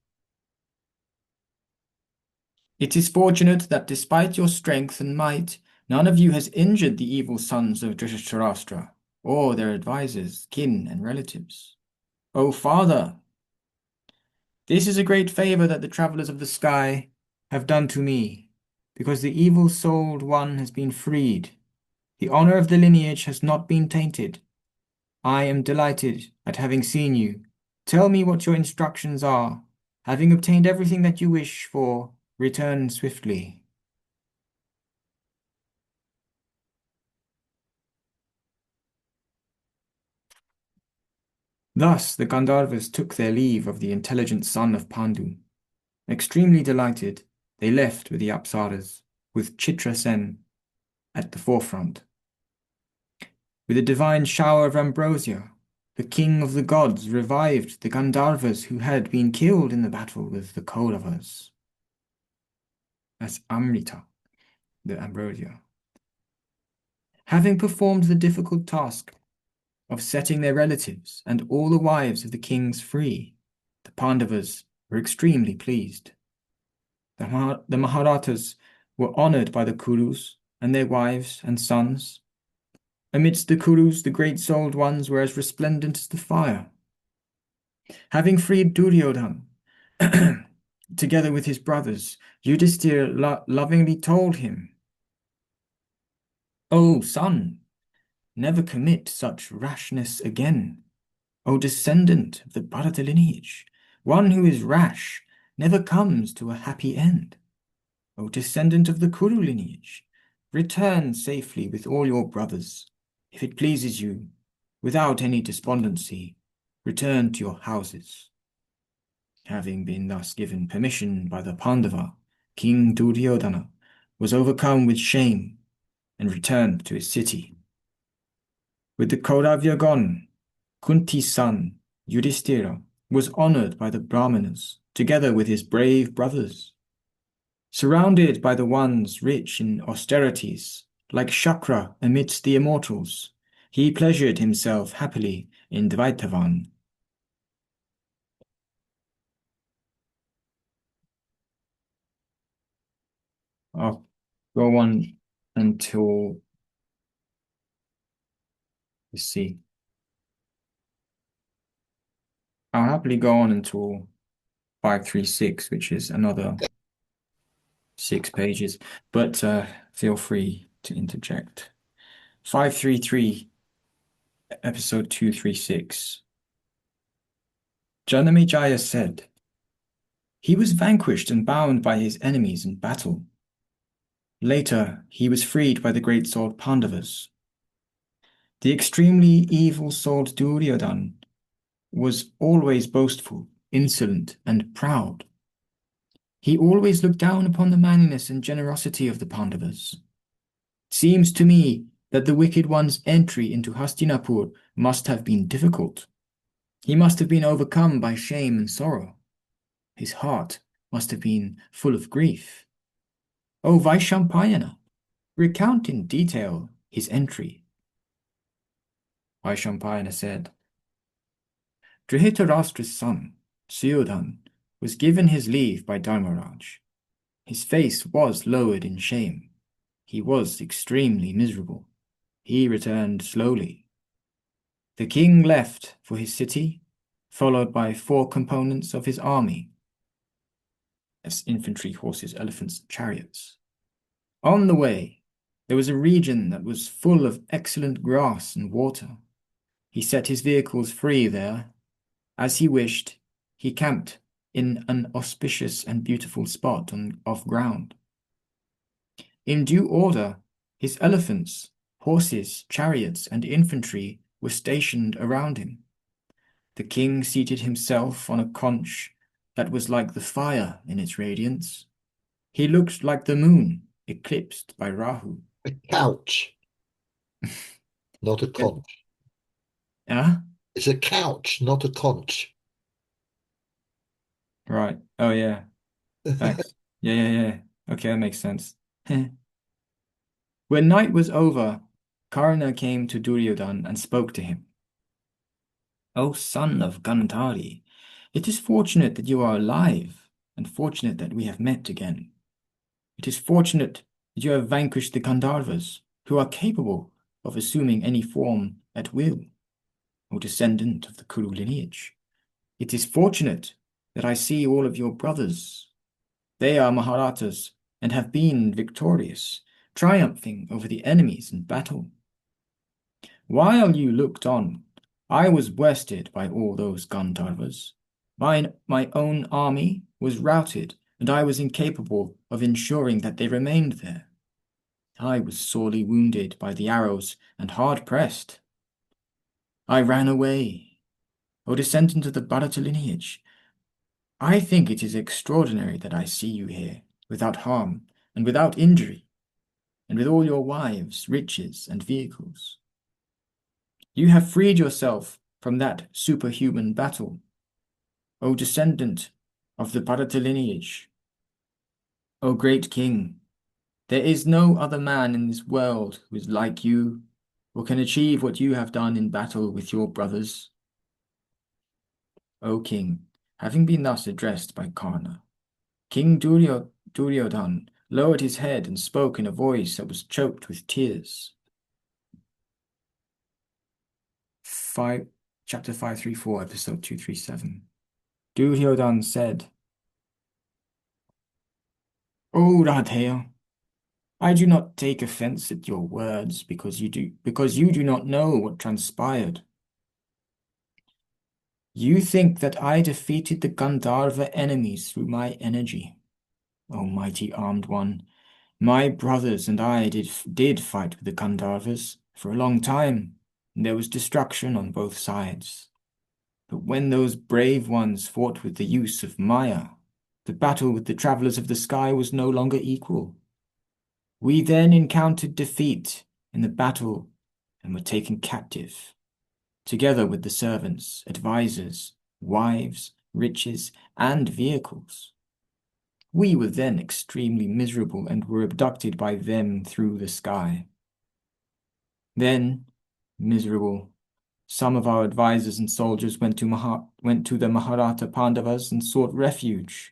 It is fortunate that despite your strength and might, none of you has injured the evil sons of Dhritarashtra or their advisors, kin, and relatives. O father, this is a great favor that the travelers of the sky have done to me, because the evil-souled one has been freed. The honor of the lineage has not been tainted. I am delighted at having seen you. Tell me what your instructions are. Having obtained everything that you wish for, return swiftly. Thus the Gandharvas took their leave of the intelligent son of Pandu. Extremely delighted, they left with the Apsaras, with Chitrasen at the forefront. With a divine shower of ambrosia, the king of the gods revived the Gandharvas who had been killed in the battle with the Kauravas. That's Amrita, the ambrosia. Having performed the difficult task of setting their relatives and all the wives of the kings free, the Pandavas were extremely pleased. The Maharatas were honored by the Kurus and their wives and sons. Amidst the Kurus, the great-souled ones were as resplendent as the fire. Having freed Duryodhana, together with his brothers, Yudhisthira lovingly told him, "O son, never commit such rashness again. O descendant of the Bharata lineage, one who is rash never comes to a happy end. O descendant of the Kuru lineage, return safely with all your brothers. If it pleases you, without any despondency, return to your houses." Having been thus given permission by the Pandava, King Duryodhana was overcome with shame and returned to his city. With the Kauravya gone, Kunti's son, Yudhisthira, was honored by the Brahmanas, together with his brave brothers. Surrounded by the ones rich in austerities, like Shakra amidst the immortals, he pleasured himself happily in Dvaitavan. I'll go on until, let's see. I'll happily go on until 536, which is another 6 pages, but feel free to interject. 533, episode 236. Janamejaya said, "He was vanquished and bound by his enemies in battle. Later, he was freed by the great-souled Pandavas. The extremely evil-souled Duryodhana was always boastful, insolent, and proud. He always looked down upon the manliness and generosity of the Pandavas. Seems to me that the wicked one's entry into Hastinapur must have been difficult. He must have been overcome by shame and sorrow. His heart must have been full of grief. O Vaishampayana, recount in detail his entry." Vaishampayana said, "Dhritarashtra's son, Suyodhan, was given his leave by Dharmaraj. His face was lowered in shame. He was extremely miserable. He returned slowly. The king left for his city, followed by 4 components of his army, as infantry, horses, elephants, chariots. On the way, there was a region that was full of excellent grass and water. He set his vehicles free there. As he wished, he camped in an auspicious and beautiful spot of ground. In due order, his elephants, horses, chariots, and infantry were stationed around him. The king seated himself on a conch that was like the fire in its radiance. He looked like the moon, eclipsed by Rahu. A couch, not a conch. Ah, It's a couch, not a conch. right. Oh, yeah. Thanks. Yeah. Okay, that makes sense. When night was over, Karna came to Duryodhana and spoke to him. "O son of Gandhari, it is fortunate that you are alive, and fortunate that we have met again. It is fortunate that you have vanquished the Gandharvas, who are capable of assuming any form at will, O descendant of the Kuru lineage. It is fortunate that I see all of your brothers. They are Maharatas and have been victorious, triumphing over the enemies in battle. While you looked on, I was worsted by all those Gandharvas. My own army was routed, and I was incapable of ensuring that they remained there. I was sorely wounded by the arrows and hard pressed. I ran away. O descendant of the Bharata lineage, I think it is extraordinary that I see you here, without harm and without injury, and with all your wives, riches, and vehicles. You have freed yourself from that superhuman battle, O descendant of the Bharata lineage. O great king, there is no other man in this world who is like you, or can achieve what you have done in battle with your brothers. O king, having been thus addressed by Karna, King Duryodhan lowered his head and spoke in a voice that was choked with tears. Chapter 534, episode 237. Duryodhan said, O Radheya, I do not take offense at your words because you do not know what transpired. You think that I defeated the Gandharva enemies through my energy. O mighty armed one, my brothers and I did fight with the Gandharvas for a long time, and there was destruction on both sides. But when those brave ones fought with the use of Maya, the battle with the travelers of the sky was no longer equal. We then encountered defeat in the battle and were taken captive, together with the servants, advisors, wives, riches, and vehicles. We were then extremely miserable and were abducted by them through the sky. Then, miserable, some of our advisors and soldiers went to the Mahabharata Pandavas and sought refuge.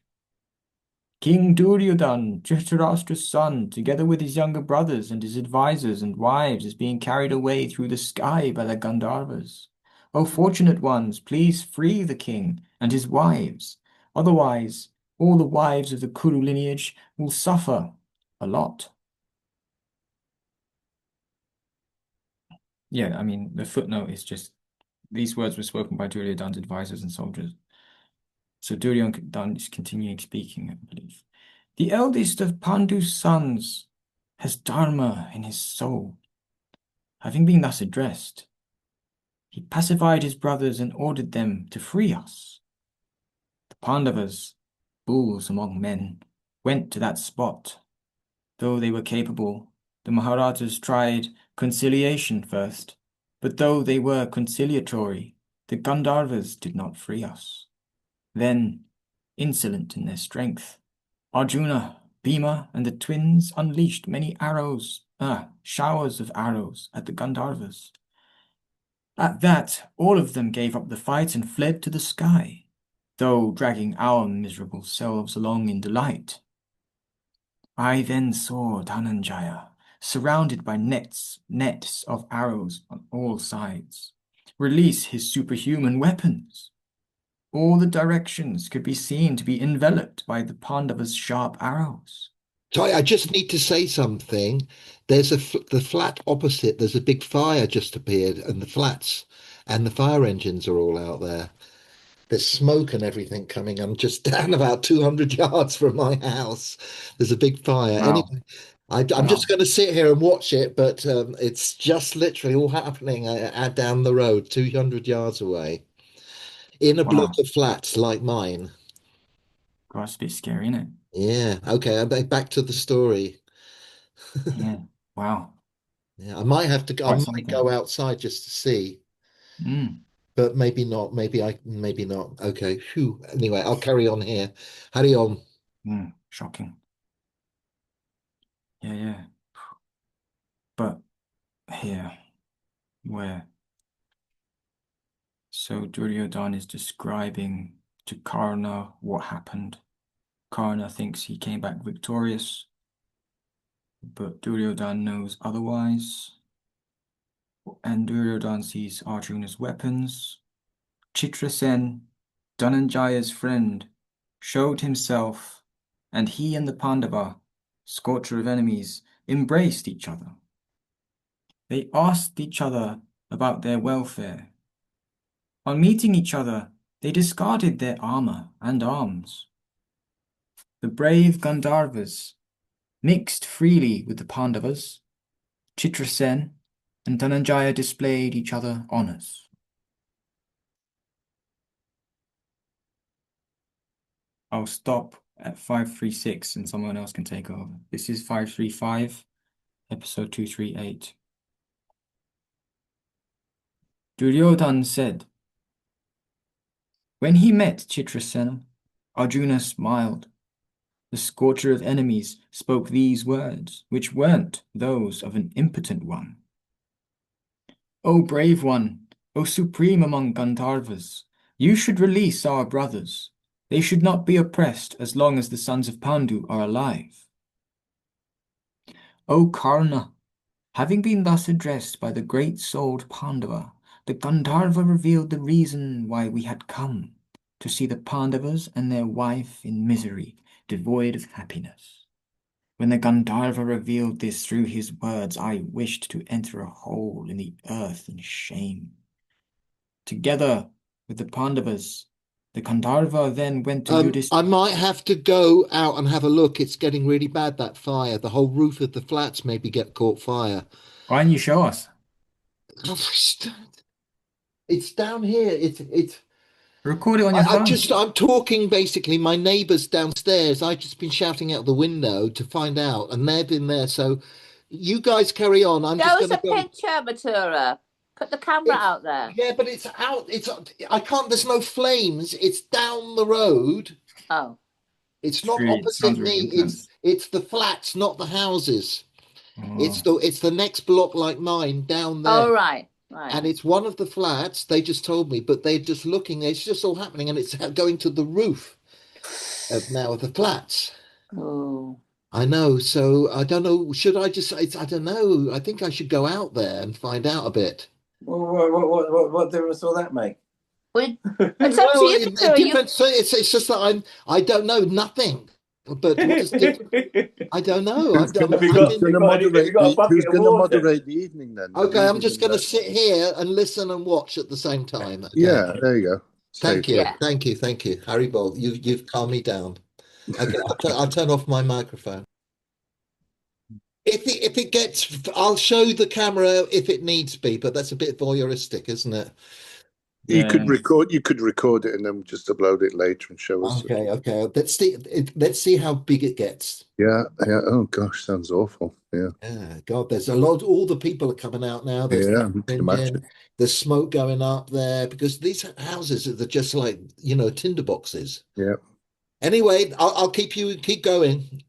King Duryodhan, Dhritarashtra's son, together with his younger brothers and his advisors and wives, is being carried away through the sky by the Gandharvas. O fortunate ones, please free the king and his wives. Otherwise, all the wives of the Kuru lineage will suffer a lot. Yeah, I mean, the footnote is just these words were spoken by Duryodhan's advisors and soldiers. So Duryodhan is continuing speaking, I believe. The eldest of Pandu's sons has dharma in his soul. Having been thus addressed, he pacified his brothers and ordered them to free us. The Pandavas, bulls among men, went to that spot. Though they were capable, the Maharajas tried conciliation first, but though they were conciliatory, the Gandharvas did not free us. Then, insolent in their strength, Arjuna, Bhima, and the twins unleashed many showers of arrows at the Gandharvas. At that, all of them gave up the fight and fled to the sky, though dragging our miserable selves along in delight. I then saw Dhananjaya, surrounded by nets of arrows on all sides, release his superhuman weapons. All the directions could be seen to be enveloped by the Pandavas' sharp arrows. So I just need to say something. There's the flat opposite. There's a big fire just appeared, and the flats and the fire engines are all out there. There's smoke and everything coming. I'm just down about 200 yards from my house. There's a big fire. Wow, Anyway, I'm just wow, going to sit here and watch it, but it's just literally all happening down the road, 200 yards away, in a block wow. of flats like mine. God, it's a bit scary, isn't it? Yeah. Okay. I'm back to the story. Yeah, wow. Yeah, I might have to. I Quite might go something. outside just to see, Mm, but maybe not. Maybe not. Okay. Phew. Anyway, I'll carry on here. Hurry on. shocking. Yeah, yeah. But here, where? So Duryodhan is describing to Karna what happened. Karna thinks he came back victorious, but Duryodhan knows otherwise. And Duryodhan sees Arjuna's weapons. Chitrasen, Dhananjaya's friend, showed himself, and he and the Pandava, scorcher of enemies, embraced each other. They asked each other about their welfare. On meeting each other, they discarded their armor and arms. The brave Gandharvas mixed freely with the Pandavas. Chitrasen and Dhananjaya displayed each other honors. I'll stop at 536 and someone else can take over. This is 535, episode 238. Duryodhan said. When he met Chitrasena, Arjuna smiled. The scorcher of enemies spoke these words, which weren't those of an impotent one. O brave one, O supreme among Gandharvas, you should release our brothers. They should not be oppressed as long as the sons of Pandu are alive. O Karna, having been thus addressed by the great-souled Pandava, the Gandharva revealed the reason why we had come, to see the Pandavas and their wife in misery, devoid of happiness. When the Gandharva revealed this through his words, I wished to enter a hole in the earth in shame. Together with the Pandavas, the Gandharva then went to Yudhishthira. I might have to go out and have a look. It's getting really bad, that fire. The whole roof of the flats maybe get caught fire. Why don't you show us? It's down here. It's Record it on your phone. I'm talking basically. My neighbours downstairs. I've just been shouting out the window to find out, and they've been there. So you guys carry on. I'm Show just us going a to go. picture, Matura. Put the camera out there. Yeah, but it's out. I can't. There's no flames. It's down the road. Oh, It's not Really, opposite sounds really me. intense. It's the flats, not the houses. Oh. It's the next block like mine down there. oh right. And it's one of the flats. They just told me, but they're just looking. It's just all happening, and it's going to the roof of now of the flats. Oh. I know. So I don't know. Should I just? I don't know. I think I should go out there and find out a bit. What difference will that make? It's up to you, Matura. It's just that I don't know nothing. But what is different? I don't know. Who's going to moderate the evening then? Okay, I'm just going to sit here and listen and watch at the same time. Okay. Yeah, there you go. Thank you, Yeah. thank you, Harry Bolt. You've calmed me down. Okay, I'll turn off my microphone. If it gets, I'll show the camera if it needs be, but that's a bit voyeuristic, isn't it? You could record it and then just upload it later and show us. Okay. Let's see how big it gets. Yeah. Oh gosh, sounds awful. Yeah. Yeah, God, there's a lot. All the people are coming out now. There's smoke going up there because these houses are just like tinder boxes. Yeah. Anyway, I'll keep going.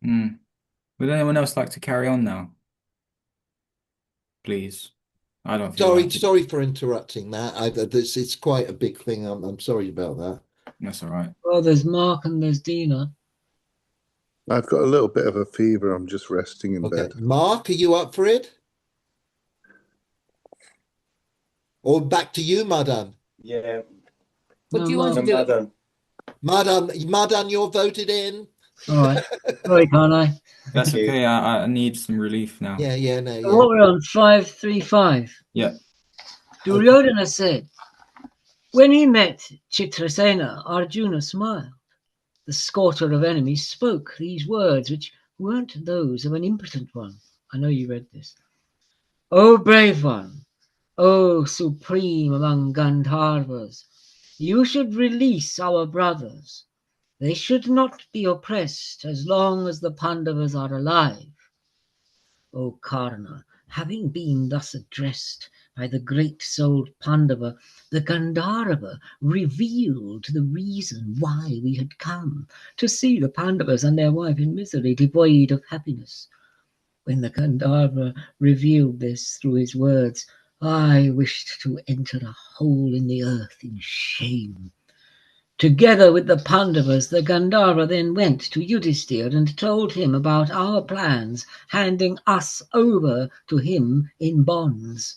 Would anyone else like to carry on now? Please. I don't feel Sorry for interrupting that. It's quite a big thing. I'm sorry about that. That's all right. Well, there's Mark and there's Dina. I've got a little bit of a fever. I'm just resting in bed. Mark, are you up for it? Or back to you, Madan? Yeah. What do you want to do? Madan, you're voted in. All right. Sorry, can't I? That's okay. I need some relief now. Yeah. So what we're on 535. Yeah. Duryodhana said, when he met Chitrasena, Arjuna smiled. The scorcher of enemies spoke these words, which weren't those of an impotent one. I know you read this. O brave one, O supreme among Gandharvas, you should release our brothers. They should not be oppressed as long as the Pandavas are alive. O Karna, having been thus addressed by the great-souled Pandava, the Gandharva revealed the reason why we had come, to see the Pandavas and their wife in misery, devoid of happiness. When the Gandharva revealed this through his words, I wished to enter a hole in the earth in shame. Together with the Pandavas, the Gandharva then went to Yudhishthira and told him about our plans, handing us over to him in bonds.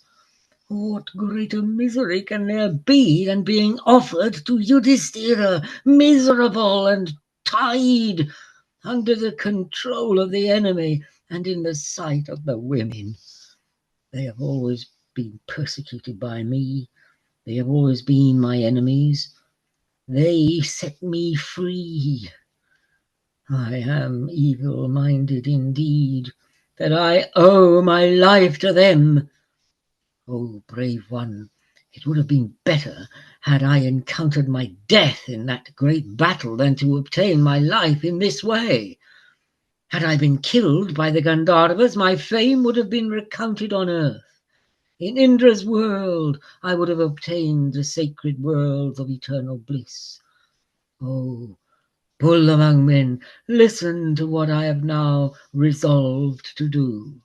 What greater misery can there be than being offered to Yudhishthira, miserable and tied under the control of the enemy and in the sight of the women? They have always been persecuted by me. They have always been my enemies. They set me free. I am evil-minded indeed, that I owe my life to them. Oh, brave one, it would have been better had I encountered my death in that great battle than to obtain my life in this way. Had I been killed by the Gandharvas, my fame would have been recounted on earth. In Indra's world I would have obtained the sacred worlds of eternal bliss. Oh, Bull among men, listen to what I have now resolved to do.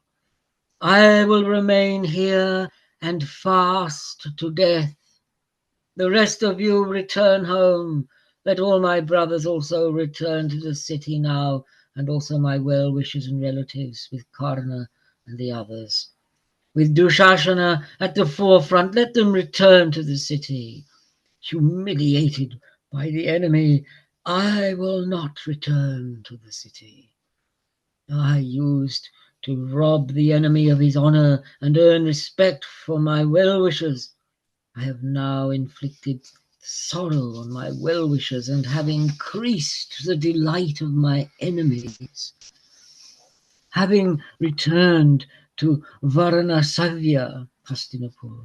I will remain here and fast to death. The rest of you return home. Let all my brothers also return to the city now, and also my well-wishers and relatives with Karna and the others. With Dushashana at the forefront, let them return to the city. Humiliated by the enemy, I will not return to the city. I used to rob the enemy of his honor and earn respect for my well-wishers. I have now inflicted sorrow on my well-wishers and have increased the delight of my enemies. Having returned to Varanasavya, Hastinapur,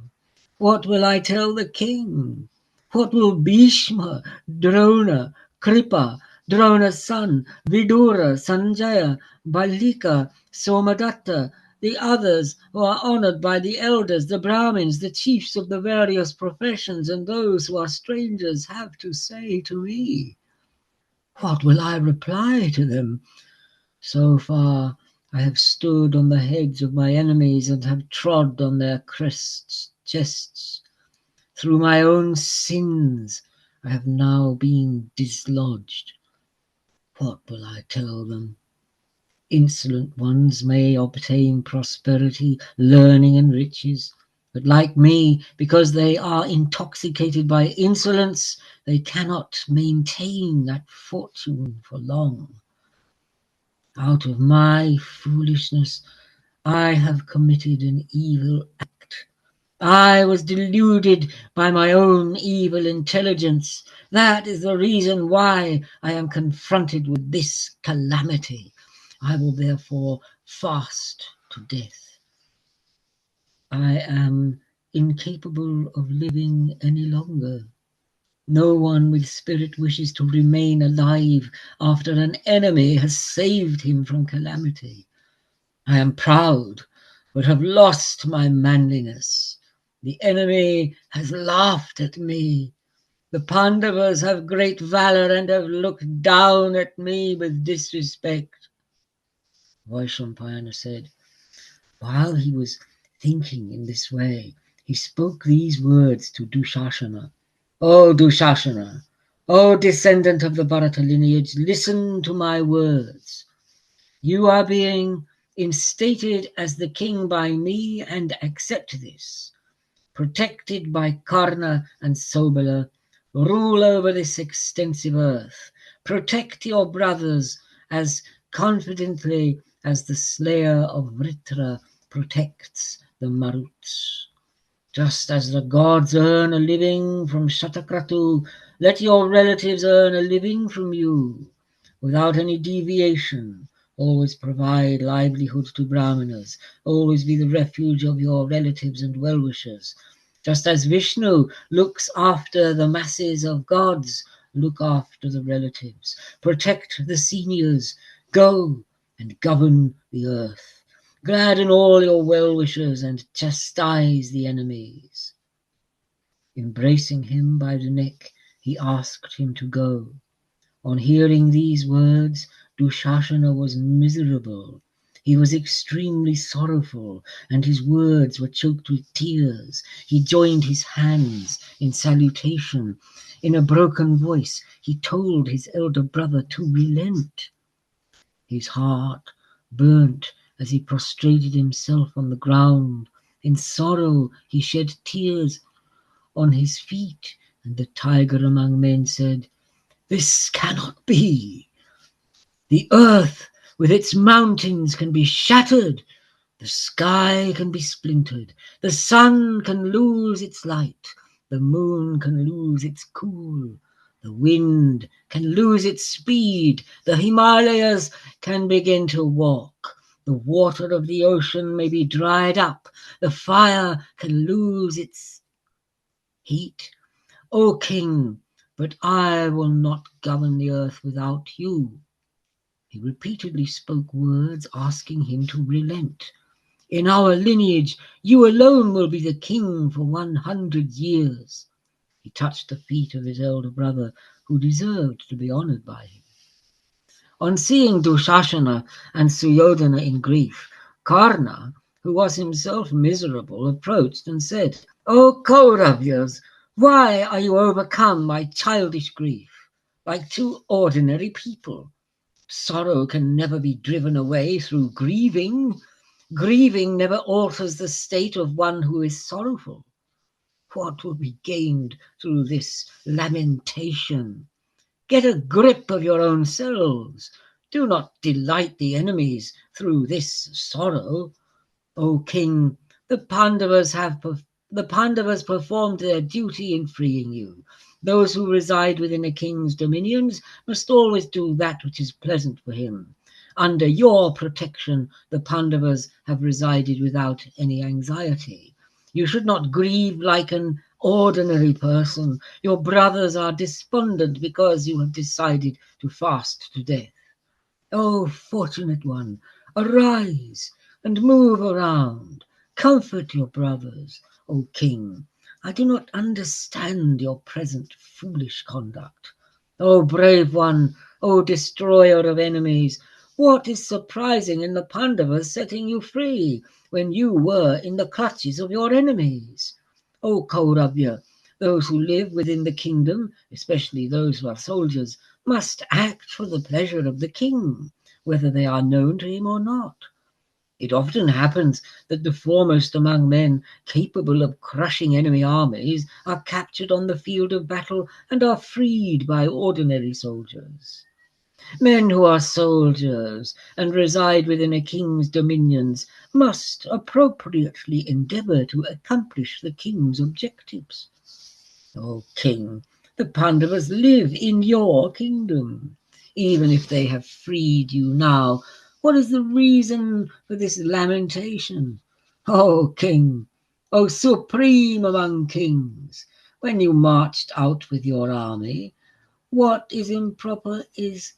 what will I tell the king? What will Bhishma, Drona, Kripa, Drona's son, Vidura, Sanjaya, Balika, Somadatta, the others who are honored by the elders, the Brahmins, the chiefs of the various professions, and those who are strangers have to say to me? What will I reply to them? So far I have stood on the heads of my enemies and have trod on their crests, chests. Through my own sins I have now been dislodged. What will I tell them? Insolent ones may obtain prosperity, learning, and riches, but like me, because they are intoxicated by insolence, they cannot maintain that fortune for long. Out of my foolishness I have committed an evil act. I was deluded by my own evil intelligence. That is the reason why I am confronted with this calamity. I will therefore fast to death. I am incapable of living any longer. No one with spirit wishes to remain alive after an enemy has saved him from calamity. I am proud, but have lost my manliness. The enemy has laughed at me. The Pandavas have great valor and have looked down at me with disrespect. Vaishampayana said, while he was thinking in this way, he spoke these words to Dushashana. O Dushashana, O descendant of the Bharata lineage, listen to my words. You are being instated as the king by me, and accept this. Protected by Karna and Sobala, rule over this extensive earth. Protect your brothers as confidently as the slayer of Vritra protects the Maruts. Just as the gods earn a living from Shatakratu, let your relatives earn a living from you, without any deviation. Always provide livelihood to Brahmanas. Always be the refuge of your relatives and well-wishers. Just as Vishnu looks after the masses of gods, look after the relatives. Protect the seniors. Go and govern the earth. Gladden all your well-wishers and chastise the enemies. Embracing him by the neck, he asked him to go. On hearing these words, Dushashana was miserable. He was extremely sorrowful, and his words were choked with tears. He joined his hands in salutation. In a broken voice, he told his elder brother to relent. His heart burnt as he prostrated himself on the ground. In sorrow he shed tears on his feet, and the tiger among men said, "This cannot be. The earth with its mountains can be shattered, the sky can be splintered, the sun can lose its light, the moon can lose its cool, the wind can lose its speed, the Himalayas can begin to walk, the water of the ocean may be dried up, the fire can lose its heat. O king, but I will not govern the earth without you." He repeatedly spoke words asking him to relent. In our lineage, you alone will be the king for 100 years. He touched the feet of his elder brother, who deserved to be honored by him. On seeing Dushashana and Suryodhana in grief, Karna, who was himself miserable, approached and said, "O Kauravyas, why are you overcome by childish grief, like two ordinary people? Sorrow can never be driven away through grieving. Grieving never alters the state of one who is sorrowful. What will be gained through this lamentation? Get a grip of your own selves. Do not delight the enemies through this sorrow. O king, the Pandavas performed their duty in freeing you. Those who reside within a king's dominions must always do that which is pleasant for him. Under your protection, the Pandavas have resided without any anxiety. You should not grieve like an ordinary person. Your brothers are despondent because you have decided to fast to death. O fortunate one, arise and move around. Comfort your brothers, O king. I do not understand your present foolish conduct. O brave one, O destroyer of enemies, what is surprising in the Pandavas setting you free when you were in the clutches of your enemies? O Kauravya, those who live within the kingdom, especially those who are soldiers, must act for the pleasure of the king, whether they are known to him or not. It often happens that the foremost among men capable of crushing enemy armies are captured on the field of battle and are freed by ordinary soldiers. Men who are soldiers and reside within a king's dominions must appropriately endeavor to accomplish the king's objectives. O king, the Pandavas live in your kingdom. Even if they have freed you now, what is the reason for this lamentation? O king, O supreme among kings, when you marched out with your army, what is improper is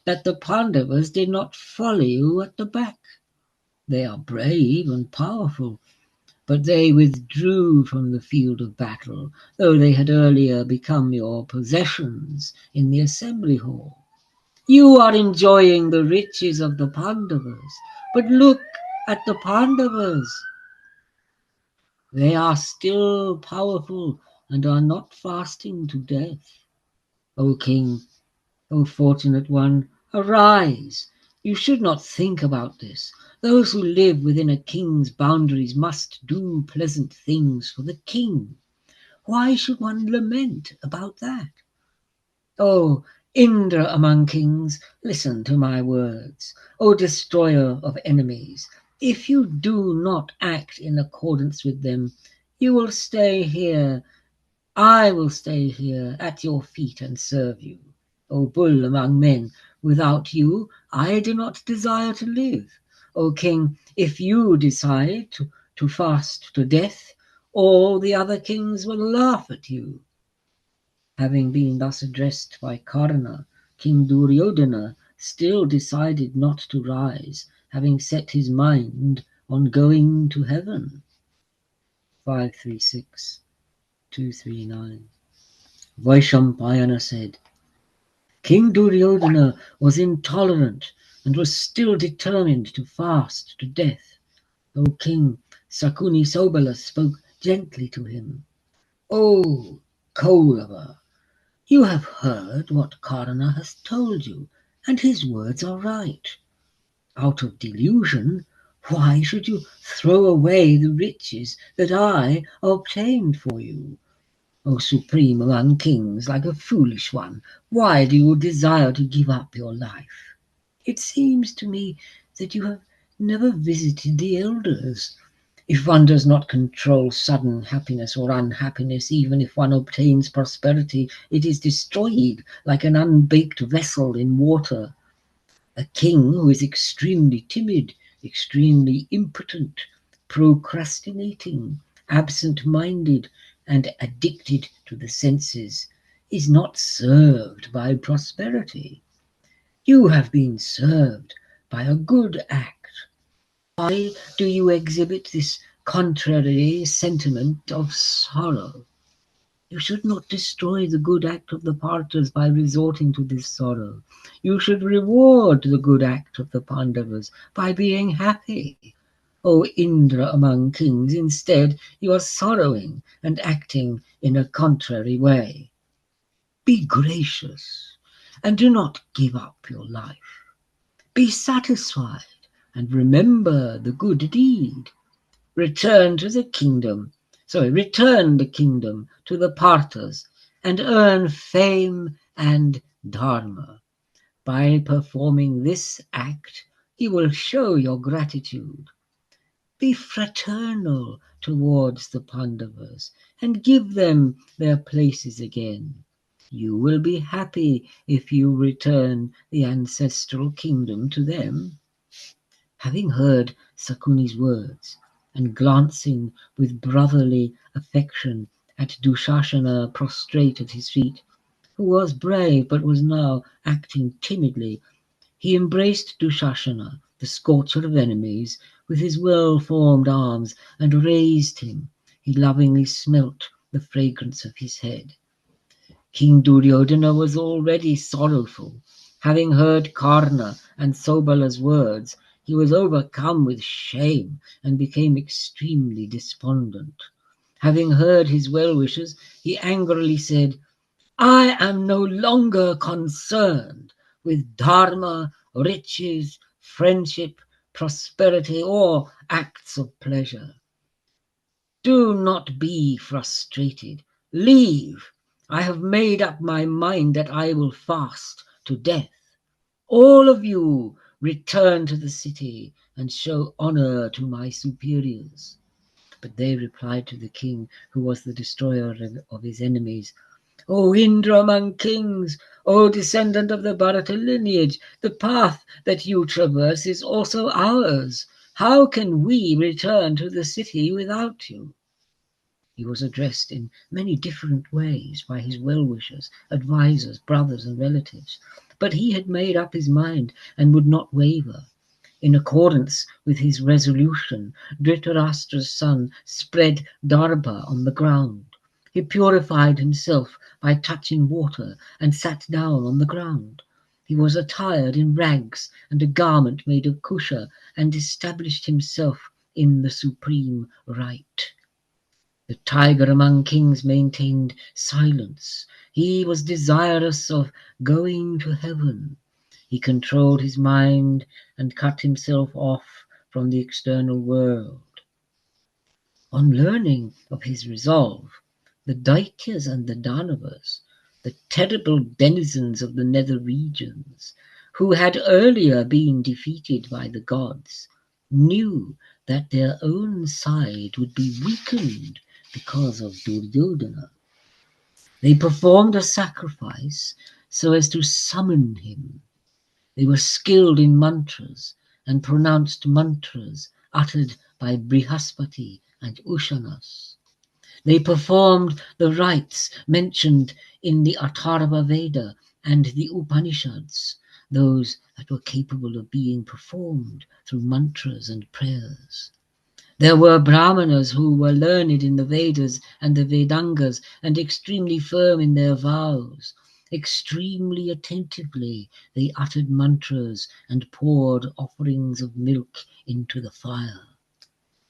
that the Pandavas did not follow you at the back. They are brave and powerful, but they withdrew from the field of battle, though they had earlier become your possessions in the assembly hall. You are enjoying the riches of the Pandavas, but look at the Pandavas. They are still powerful and are not fasting to death. O king, O fortunate one, arise. You should not think about this. Those who live within a king's boundaries must do pleasant things for the king. Why should one lament about that? O Indra among kings, listen to my words. O destroyer of enemies, if you do not act in accordance with them, you will stay here. I will stay here at your feet and serve you. O bull among men, without you I do not desire to live. O king, if you decide to fast to death, all the other kings will laugh at you. Having been thus addressed by Karna, King Duryodhana still decided not to rise, having set his mind on going to heaven. 536, 239. Vaishampayana said, King Duryodhana was intolerant and was still determined to fast to death. O king, Sakuni Sobala spoke gently to him. O Kaurava, you have heard what Karna has told you, and his words are right. Out of delusion, why should you throw away the riches that I obtained for you? O supreme among kings, like a foolish one, why do you desire to give up your life? It seems to me that you have never visited the elders. If one does not control sudden happiness or unhappiness, even if one obtains prosperity, it is destroyed like an unbaked vessel in water. A king who is extremely timid, extremely impotent, procrastinating, absent-minded, and addicted to the senses is not served by prosperity. You have been served by a good act. Why do you exhibit this contrary sentiment of sorrow? You should not destroy the good act of the Partras by resorting to this sorrow. You should reward the good act of the Pandavas by being happy. O Indra among kings, instead you are sorrowing and acting in a contrary way. Be gracious and do not give up your life. Be satisfied and remember the good deed. Return the kingdom to the Partras and earn fame and dharma. By performing this act, you will show your gratitude. Be fraternal towards the Pandavas and give them their places again. You will be happy if you return the ancestral kingdom to them. Having heard Sakuni's words, and glancing with brotherly affection at Dushasana prostrate at his feet, who was brave but was now acting timidly, he embraced Dushasana, the scorcher of enemies, with his well-formed arms, and raised him. He lovingly smelt the fragrance of his head. King Duryodhana was already sorrowful. Having heard Karna and Sobala's words, he was overcome with shame and became extremely despondent. Having heard his well-wishers, he angrily said, I am no longer concerned with dharma, riches, friendship, prosperity, or acts of pleasure. Do not be frustrated. Leave. I have made up my mind that I will fast to death. All of you return to the city and show honor to my superiors. But they replied to the king, who was the destroyer of his enemies, O Indra among kings, O descendant of the Bharata lineage, the path that you traverse is also ours. How can we return to the city without you? He was addressed in many different ways by his well-wishers, advisors, brothers, and relatives, but he had made up his mind and would not waver. In accordance with his resolution, Dhritarashtra's son spread darba on the ground. He purified himself by touching water and sat down on the ground. He was attired in rags and a garment made of kusha and established himself in the supreme right. The tiger among kings maintained silence. He was desirous of going to heaven. He controlled his mind and cut himself off from the external world. On learning of his resolve, the Daityas and the Danavas, the terrible denizens of the nether regions, who had earlier been defeated by the gods, knew that their own side would be weakened because of Duryodhana. They performed a sacrifice so as to summon him. They were skilled in mantras and pronounced mantras uttered by Brihaspati and Ushanas. They performed the rites mentioned in the Atharva Veda and the Upanishads, those that were capable of being performed through mantras and prayers. There were Brahmanas who were learned in the Vedas and the Vedangas and extremely firm in their vows. Extremely attentively they uttered mantras and poured offerings of milk into the fire.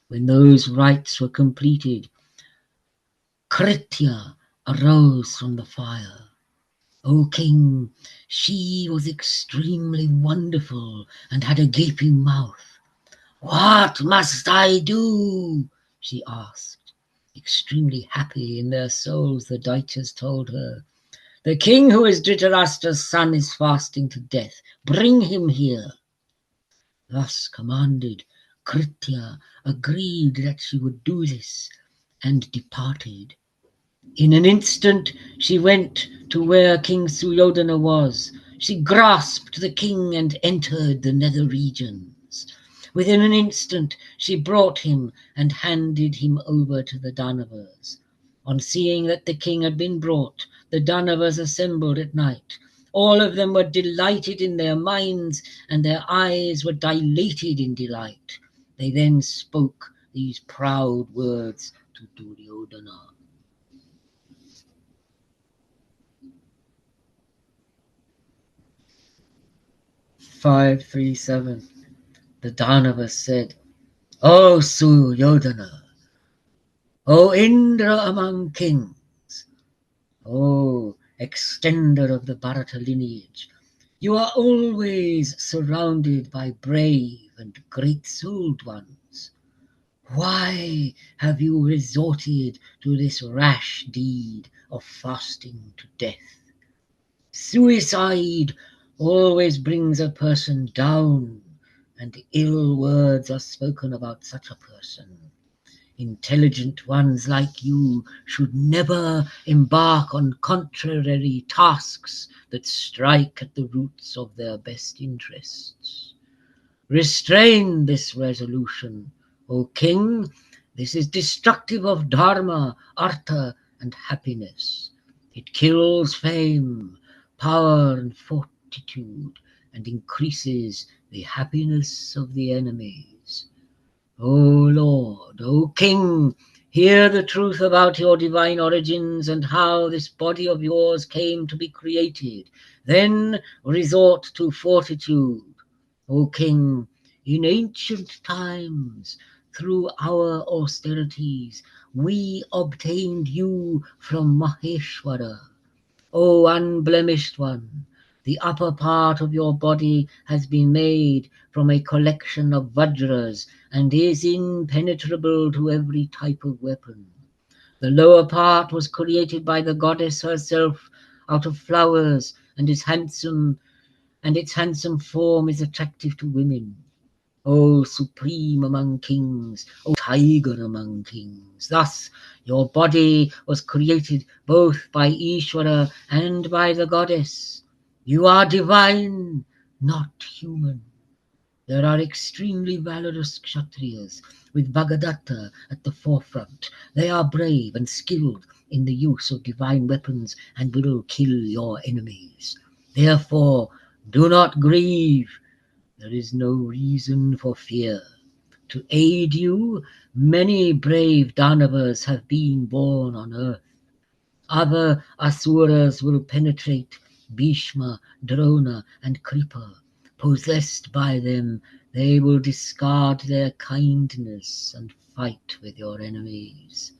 When those rites were completed, Kritya arose from the fire. O king, she was extremely wonderful and had a gaping mouth. What must I do? She asked. Extremely happy in their souls, the Daityas told her, the king who is Dhritarashtra's son is fasting to death. Bring him here. Thus commanded, Kritya agreed that she would do this and departed. In an instant she went to where King Suryodhana was. She grasped the king and entered the nether regions. Within an instant she brought him and handed him over to the Danavas. On seeing that the king had been brought, the Danavas assembled at night All of them were delighted in their minds, and their eyes were dilated in delight. They then spoke these proud words to Duryodhana. 537. The Danavas said, O Suryodhana, O Indra among kings, O extender of the Bharata lineage, you are always surrounded by brave and great-souled ones. Why have you resorted to this rash deed of fasting to death? Suicide always brings a person down, and ill words are spoken about such a person. Intelligent ones like you should never embark on contrary tasks that strike at the roots of their best interests. Restrain this resolution, O king. This is destructive of dharma, artha, and happiness. It kills fame, power, and fortitude, and increases the happiness of the enemies. O Lord, O King, hear the truth about your divine origins and how this body of yours came to be created. Then resort to fortitude. O King, in ancient times, through our austerities, we obtained you from Maheshwara. O unblemished one, the upper part of your body has been made from a collection of vajras and is impenetrable to every type of weapon. The lower part was created by the goddess herself out of flowers and its handsome form is attractive to women. O supreme among kings, O tiger among kings. Thus your body was created both by Ishvara and by the goddess. You are divine, not human. There are extremely valorous Kshatriyas with Bhagadatta at the forefront. They are brave and skilled in the use of divine weapons and will kill your enemies. Therefore, do not grieve. There is no reason for fear. To aid you, many brave Danavas have been born on earth. Other Asuras will penetrate Bhishma, Drona, and Kripa. Possessed by them, they will discard their kindness and fight with your enemies.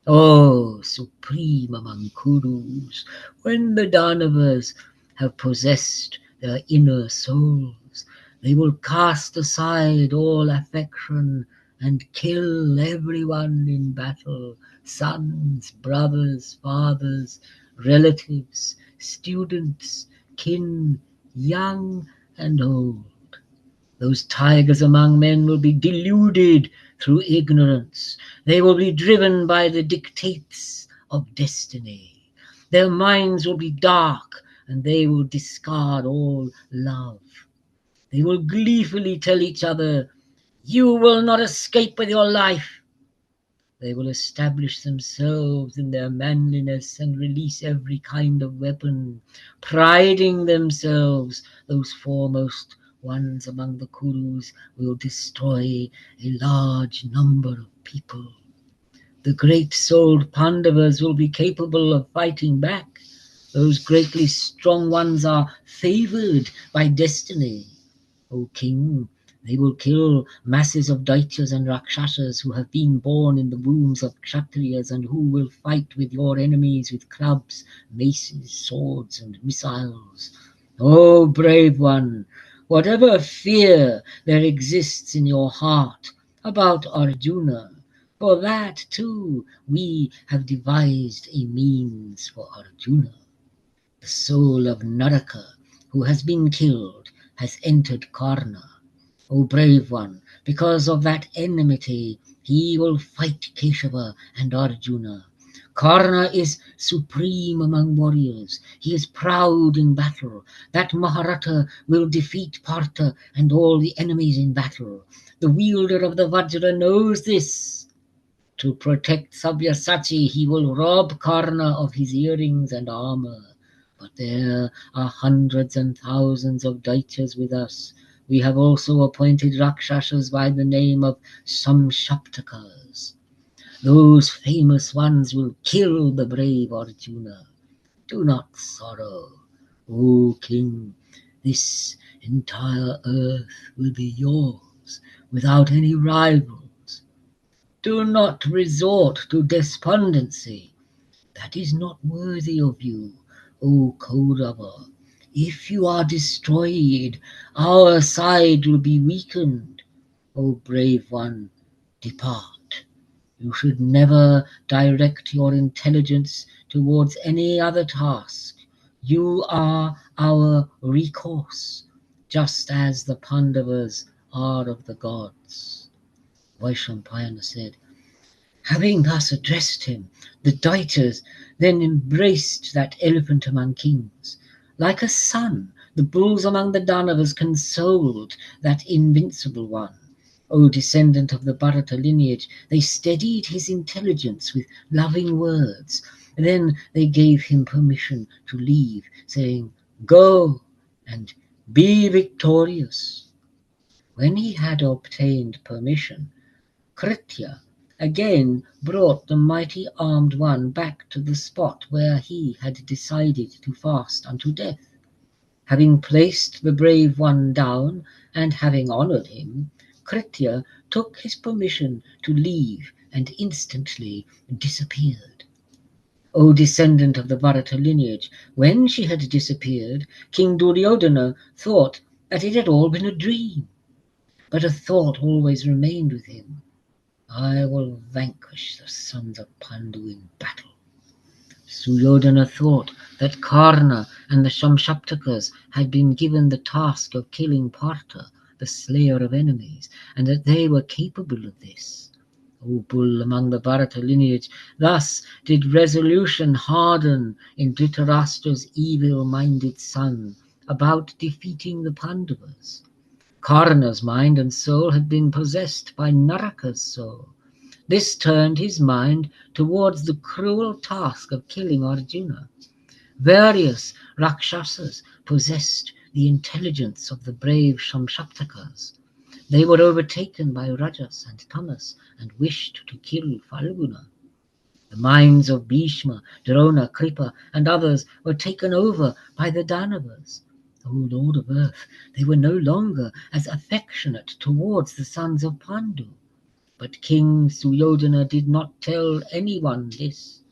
O supreme among Kurus, when the Danavas have possessed their inner souls, they will cast aside all affection and kill everyone in battle, sons, brothers, fathers, relatives, students, kin, young and old. Those tigers among men will be deluded through ignorance. They will be driven by the dictates of destiny. Their minds will be dark and they will discard all love. They will gleefully tell each other, "You will not escape with your life." They will establish themselves in their manliness and release every kind of weapon, priding themselves. Those foremost ones among the Kurus will destroy a large number of people. The great-souled Pandavas will be capable of fighting back. Those greatly strong ones are favored by destiny. O king, they will kill masses of Daityas and Rakshasas who have been born in the wombs of Kshatriyas and who will fight with your enemies with clubs, maces, swords, and missiles. O brave one, whatever fear there exists in your heart about Arjuna, for that too we have devised a means for Arjuna. The soul of Naraka, who has been killed, has entered Karna. O brave one, because of that enmity, he will fight Keshava and Arjuna. Karna is supreme among warriors. He is proud in battle. That Mahabharata will defeat Partha and all the enemies in battle. The wielder of the Vajra knows this. To protect Sabyasachi, he will rob Karna of his earrings and armor. but there are hundreds and thousands of Daityas with us. We have also appointed Rakshasas by the name of Samshaptakas. Those famous ones will kill the brave Arjuna. Do not sorrow, O king. This entire earth will be yours without any rivals. Do not resort to despondency. That is not worthy of you, O Kaurava. If you are destroyed, our side will be weakened. O brave one, depart. You should never direct your intelligence towards any other task. You are our recourse, just as the Pandavas are of the gods. Vaishampayana said, having thus addressed him, the Daityas then embraced that elephant among kings. Like a son, the bulls among the Danavas consoled that invincible one. O descendant of the Bharata lineage, they steadied his intelligence with loving words. Then they gave him permission to leave, saying, go and be victorious. When he had obtained permission, Kritya again brought the mighty armed one back to the spot where he had decided to fast unto death. Having placed the brave one down and having honoured him, Kritya took his permission to leave and instantly disappeared. O descendant of the Bharata lineage, when she had disappeared, King Duryodhana thought that it had all been a dream. But a thought always remained with him. I will vanquish the sons of Pandu in battle. Suryodhana thought that Karna and the Shamshaptakas had been given the task of killing Partha, the slayer of enemies, and that they were capable of this. O bull among the Bharata lineage, thus did resolution harden in Dhritarashtra's evil-minded son about defeating the Pandavas. Karna's mind and soul had been possessed by Naraka's soul. This turned his mind towards the cruel task of killing Arjuna. Various Rakshasas possessed the intelligence of the brave Shamshaptakas. They were overtaken by Rajas and Tamas and wished to kill Falguna. The minds of Bhishma, Drona, Kripa, and others were taken over by the Danavas. O Lord of Earth, they were no longer as affectionate towards the sons of Pandu. But King Suryodhana did not tell anyone this.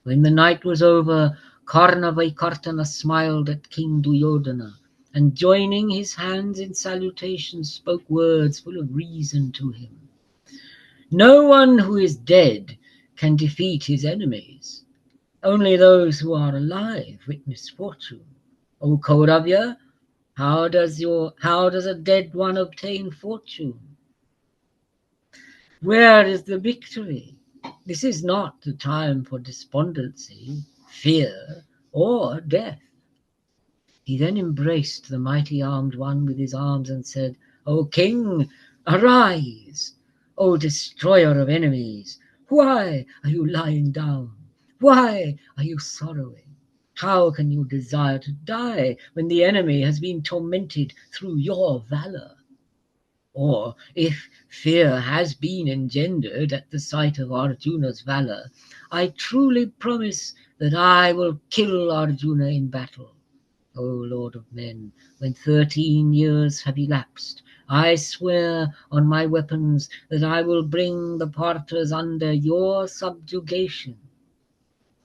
When the night was over, Karna Vaikartana smiled at King Duryodhana, and joining his hands in salutation spoke words full of reason to him. No one who is dead can defeat his enemies. Only those who are alive witness fortune. O Kauravya, how does a dead one obtain fortune? Where is the victory? This is not the time for despondency, fear, or death. He then embraced the mighty armed one with his arms and said, O king, arise! O destroyer of enemies, why are you lying down? Why are you sorrowing? How can you desire to die when the enemy has been tormented through your valor? Or if fear has been engendered at the sight of Arjuna's valor, I truly promise that I will kill Arjuna in battle. O Lord of men, when 13 years have elapsed, I swear on my weapons that I will bring the Parthas under your subjugation.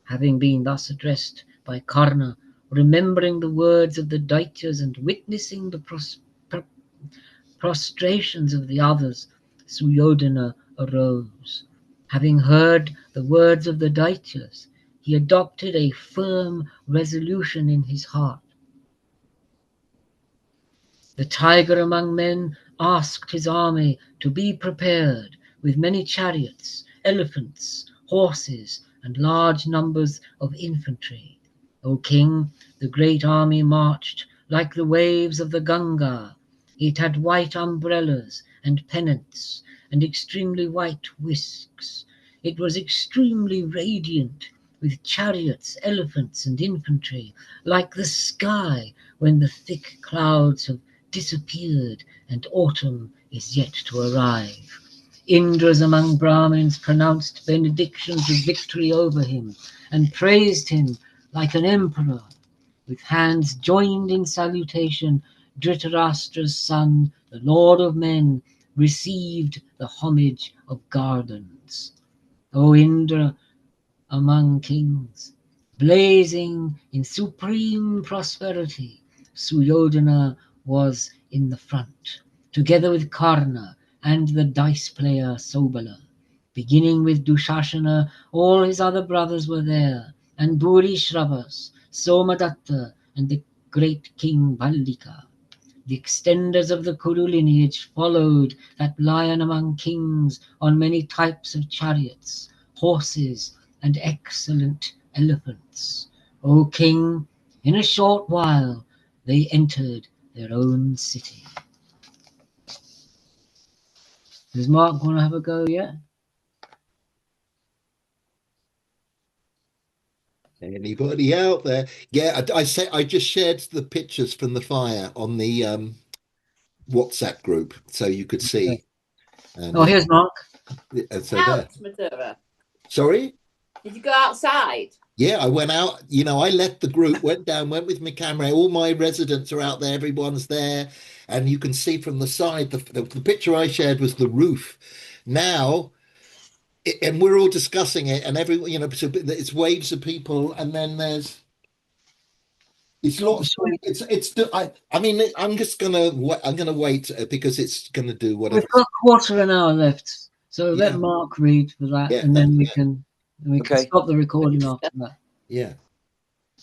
Having been thus addressed by Karna, remembering the words of the Daityas and witnessing the prostrations of the others, Suryodhana arose. Having heard the words of the Daityas, he adopted a firm resolution in his heart. The tiger among men asked his army to be prepared with many chariots, elephants, horses, and large numbers of infantry. O king, the great army marched like the waves of the Ganga. It had white umbrellas and pennants and extremely white whisks. It was extremely radiant, with chariots, elephants, and infantry, like the sky when the thick clouds have disappeared and autumn is yet to arrive. Indras among Brahmins pronounced benedictions of victory over him and praised him like an emperor. With hands joined in salutation, Dhritarashtra's son, the lord of men, received the homage of gardens. O Indra among kings, blazing in supreme prosperity, Suryodhana was in the front, together with Karna and the dice player Sobala. Beginning with Dushashana, all his other brothers were there, and Bhurishravas, Somadatta, and the great king Ballika. The extenders of the Kuru lineage followed that lion among kings on many types of chariots, horses, and excellent elephants. O king, in a short while they entered their own city. Does Mark want to have a go yet? Anybody out there? Yeah, I just shared the pictures from the fire on the WhatsApp group so you could see. And Oh, here's Mark. So there. Matura. Sorry? Did you go outside? Yeah, I went out. I left the group, went down, went with my camera. All my residents are out there. Everyone's there. And you can see from the side, the picture I shared was the roof. Now, and we're all discussing it, and everyone, so it's waves of people, and then there's it's lots. I mean, I'm gonna wait because it's gonna do whatever. We've got a quarter of an hour left, so Yeah. let Mark read for that, Yeah, and then we can Okay. stop the recording after that. Yeah.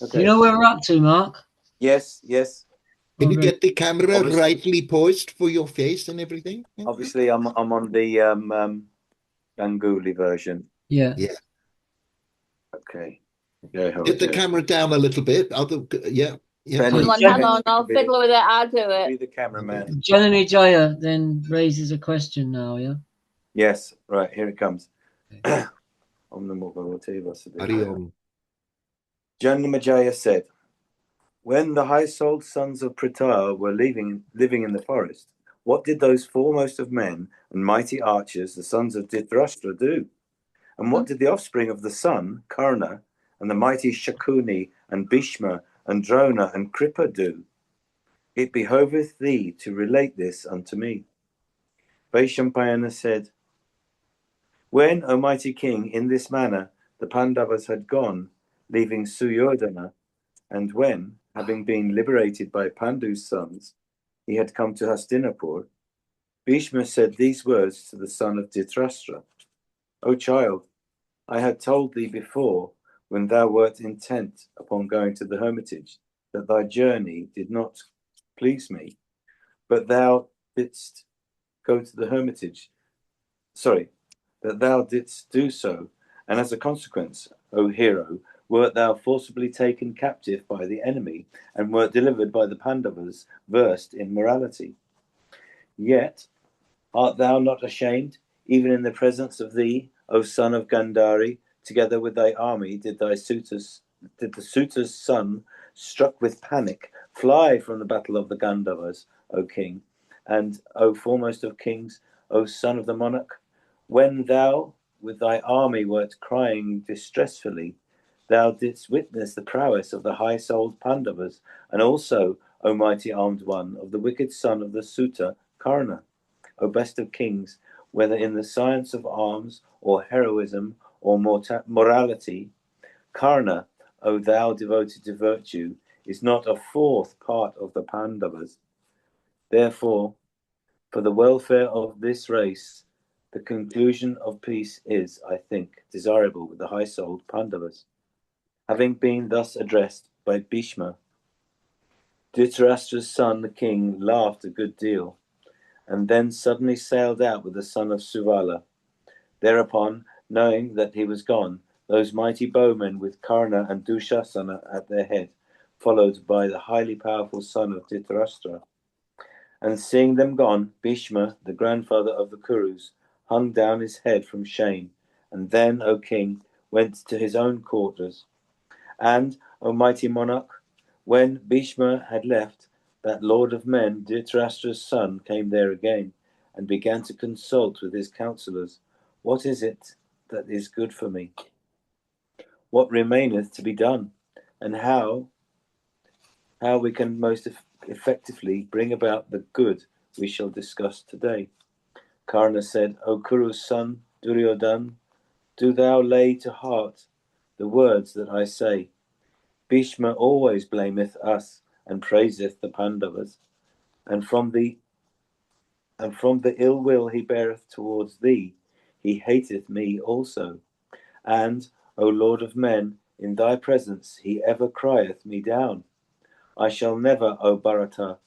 Do Okay. you know where we're up to, Mark? Yes. Can you Already. get the camera Obviously- rightly poised for your face and everything? Obviously, I'm on the Ganguli version. Yeah. Okay. Yeah. Get the camera down a little bit. Yeah. Benny, Hang on, Benny, I'll be fiddle with it, I'll do Be it. the cameraman. Janani Jaya then raises a question now, yeah? Yes. Right. Here it comes. Okay. Om Namo Bhagavate Vasudevaya. Hari Om. Janamajaya said, when the high-souled sons of Pritha were living in the forest, what did those foremost of men and mighty archers, the sons of Dhritarashtra, do? And what did the offspring of the sun, Karna, and the mighty Shakuni, and Bhishma, and Drona, and Kripa do? It behoveth thee to relate this unto me. Vaishampayana said, when, O mighty king, in this manner the Pandavas had gone, leaving Suryodhana, and when, having been liberated by Pandu's sons, he had come to Hastinapur, Bhishma said these words to the son of Dhritarashtra, O child, I had told thee before, when thou wert intent upon going to the hermitage, that thy journey did not please me, but thou didst go to the hermitage. That thou didst do so, and as a consequence, O hero, wert thou forcibly taken captive by the enemy, and wert delivered by the Pandavas, versed in morality. Yet art thou not ashamed, even in the presence of thee, O son of Gandhari, together with thy army, did the suitor's son, struck with panic, fly from the battle of the Gandhavas, O king, and O foremost of kings, O son of the monarch? When thou with thy army wert crying distressfully, thou didst witness the prowess of the high-souled Pandavas, and also, O mighty armed one, of the wicked son of the Suta, Karna. O best of kings, whether in the science of arms, or heroism, or morality, Karna, O thou devoted to virtue, is not a fourth part of the Pandavas. Therefore, for the welfare of this race, the conclusion of peace is, I think, desirable with the high-souled Pandavas. Having been thus addressed by Bhishma, Dhritarashtra's son, the king, laughed a good deal, and then suddenly sailed out with the son of Suvala. Thereupon, knowing that he was gone, those mighty bowmen with Karna and Dushasana at their head, followed by the highly powerful son of Dhritarashtra. And seeing them gone, Bhishma, the grandfather of the Kurus, hung down his head from shame. And then, O king, went to his own quarters. And, O mighty monarch, when Bhishma had left, that lord of men, Dhritarashtra's son, came there again, and began to consult with his counsellors. What is it that is good for me? What remaineth to be done? And how we can most effectively bring about the good we shall discuss today. Karna said, O Kuru's son, Duryodhan, do thou lay to heart the words that I say. Bhishma always blameth us and praiseth the Pandavas, and from the ill will he beareth towards thee, he hateth me also. And, O Lord of men, in thy presence he ever crieth me down. I shall never, O Bharata,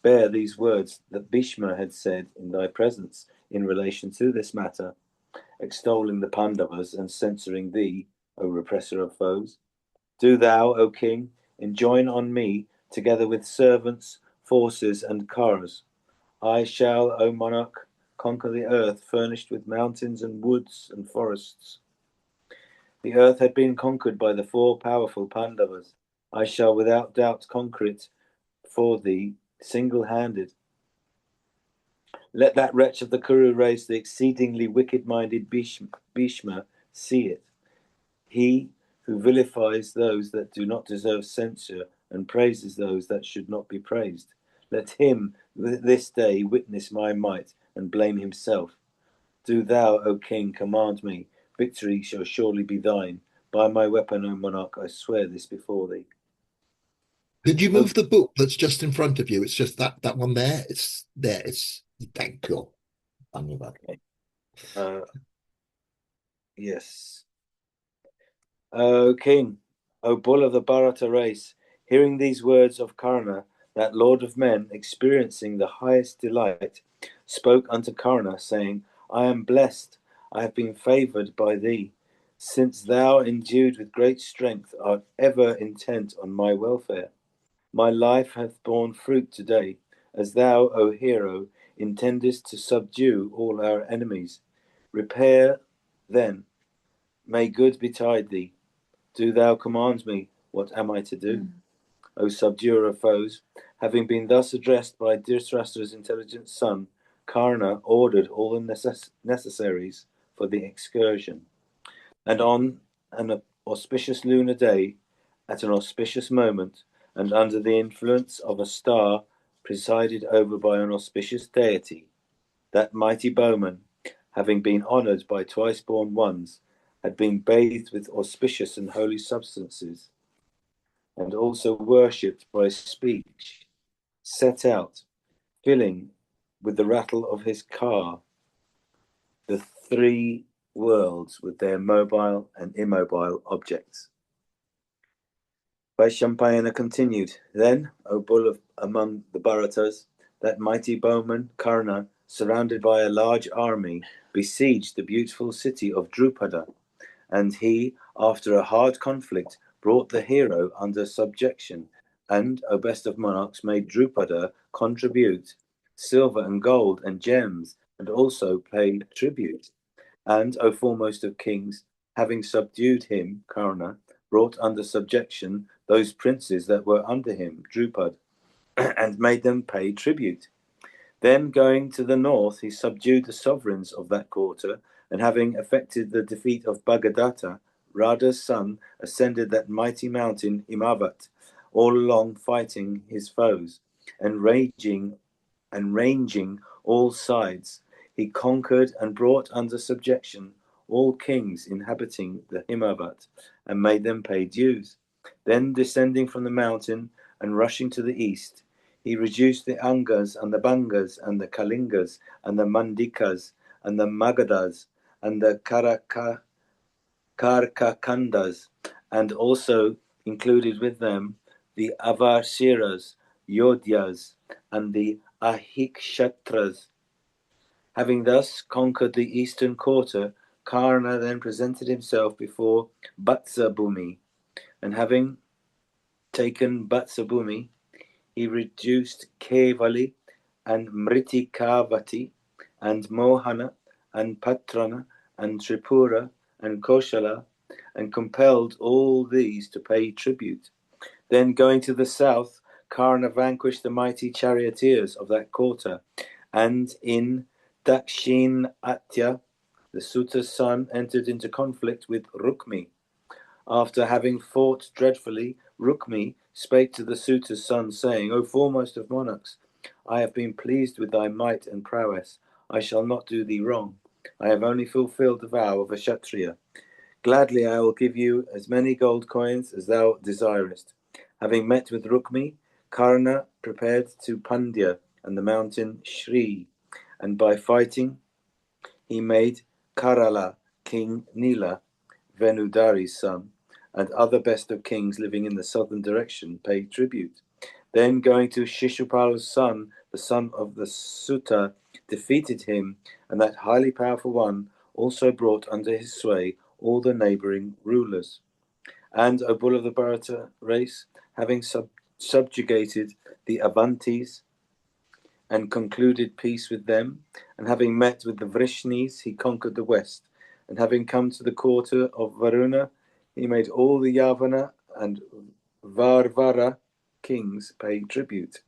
bear these words that Bhishma had said in thy presence in relation to this matter, extolling the Pandavas and censuring thee, O repressor of foes. Do thou, O king, enjoin on me, together with servants, forces, and cars. I shall, O monarch, conquer the earth, furnished with mountains and woods and forests. The earth had been conquered by the 4 powerful Pandavas. I shall without doubt conquer it for thee, single-handed. Let that wretch of the Kuru race, the exceedingly wicked-minded Bhishma, see it. He who vilifies those that do not deserve censure and praises those that should not be praised. Let him this day witness my might and blame himself. Do thou, O king, command me. Victory shall surely be thine. By my weapon, O monarch, I swear this before thee. Could you move the book that's just in front of you? It's just that one there. It's there. It's thank you. Okay. Yes. O king, O bull of the Bharata race, hearing these words of Karna, that lord of men, experiencing the highest delight, spoke unto Karna, saying, I am blessed, I have been favoured by thee, since thou, endued with great strength, art ever intent on my welfare. My life hath borne fruit today, as thou, O hero, intendest to subdue all our enemies. Repair, then, may good betide thee. Do thou command me, what am I to do? O subduer of foes, having been thus addressed by Dhritarashtra's intelligent son, Karna ordered all the necessaries for the excursion. And on an auspicious lunar day, at an auspicious moment, and under the influence of a star presided over by an auspicious deity, that mighty bowman, having been honoured by twice-born ones, had been bathed with auspicious and holy substances, and also worshipped by speech, set out, filling with the rattle of his car the 3 worlds with their mobile and immobile objects. Vaishampayana continued, Then, O bull among the Bharatas, that mighty bowman Karna, surrounded by a large army, besieged the beautiful city of Drupada, and he, after a hard conflict, brought the hero under subjection, and, O best of monarchs, made Drupada contribute silver and gold and gems, and also pay tribute. And, O foremost of kings, having subdued him, Karna, brought under subjection those princes that were under him, Drupad, and made them pay tribute. Then, going to the north, he subdued the sovereigns of that quarter, and having effected the defeat of Bhagadatta, Radha's son, ascended that mighty mountain Himavat, all along fighting his foes, and ranging all sides. He conquered and brought under subjection all kings inhabiting the Himavat, and made them pay dues. Then, descending from the mountain and rushing to the east, he reduced the Angas and the Bangas and the Kalingas and the Mandikas and the Magadhas and the Karkakandas, and also included with them the Avarsiras, Yodhyas, and the Ahikshatras. Having thus conquered the eastern quarter, Karna then presented himself before Batsabhumi, and having taken Batsabhumi, he reduced Kevali and Mritikavati and Mohana and Patrana and Tripura and Koshala and compelled all these to pay tribute. Then going to the south, Karna vanquished the mighty charioteers of that quarter, and in Dakshinatya, the Suta's son entered into conflict with Rukmi. After having fought dreadfully, Rukmi spake to the Suta's son, saying, O foremost of monarchs, I have been pleased with thy might and prowess. I shall not do thee wrong. I have only fulfilled the vow of a Kshatriya. Gladly I will give you as many gold coins as thou desirest. Having met with Rukmi, Karna prepared to Pandya and the mountain Shri, and by fighting he made Karala, King Nila, Venudari's son, and other best of kings living in the southern direction pay tribute. Then going to Shishupala's son, the son of the Suta, defeated him, and that highly powerful one also brought under his sway all the neighbouring rulers. And, O bull of the Bharata race, having subjugated the Avantis and concluded peace with them, and having met with the Vrishnis, he conquered the west. And having come to the quarter of Varuna, he made all the Yavana and Varvara kings pay tribute.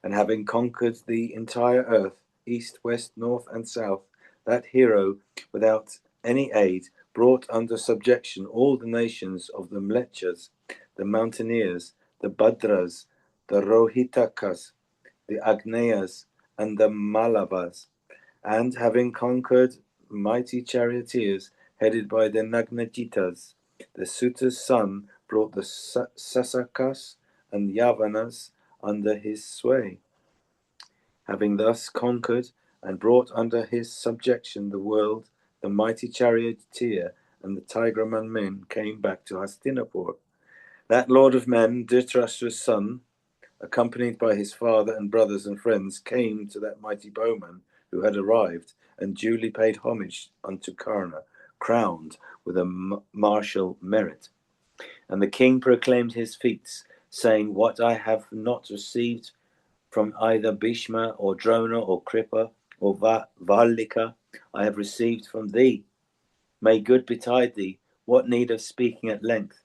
And having conquered the entire earth, east, west, north, and south, that hero, without any aid, brought under subjection all the nations of the Mlechas, the mountaineers, the Badras, the Rohitakas, the Agneyas, and the Malavas. And having conquered mighty charioteers headed by the Nagnajitas, the Suta's son brought the Sasakas and Yavanas under his sway. Having thus conquered and brought under his subjection the world, the mighty charioteer and the Tigraman men came back to Hastinapur. That lord of men, Dhritarashtra's son, accompanied by his father and brothers and friends, came to that mighty bowman who had arrived, and duly paid homage unto Karna, crowned with a martial merit. And the king proclaimed his feats, saying, What I have not received from either Bhishma or Drona or Kripa or Valika, I have received from thee. May good betide thee. What need of speaking at length?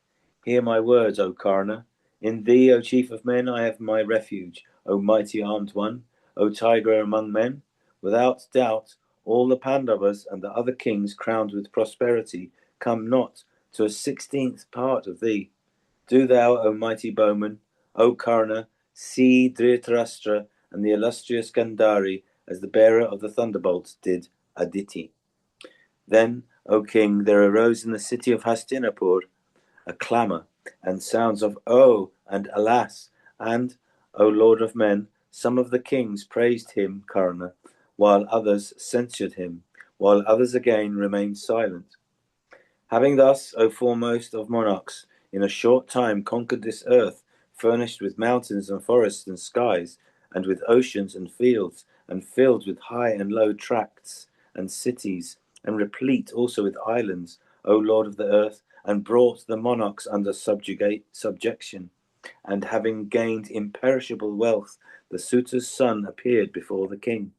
Hear my words, O Karna. In thee, O chief of men, I have my refuge, O mighty armed one, O tiger among men. Without doubt, all the Pandavas and the other kings crowned with prosperity come not to a 16th part of thee. Do thou, O mighty bowman, O Karna, see Dhritarashtra and the illustrious Gandhari as the bearer of the thunderbolts did Aditi. Then, O king, there arose in the city of Hastinapur a clamour and sounds of oh and alas, and, O lord of men, some of the kings praised him, Karna, while others censured him, while others again remained silent. Having thus, O foremost of monarchs, in a short time conquered this earth, furnished with mountains and forests and skies, and with oceans and fields, and filled with high and low tracts and cities, and replete also with islands, O Lord of the earth, and brought the monarchs under subjection. And having gained imperishable wealth, the Suta's son appeared before the king.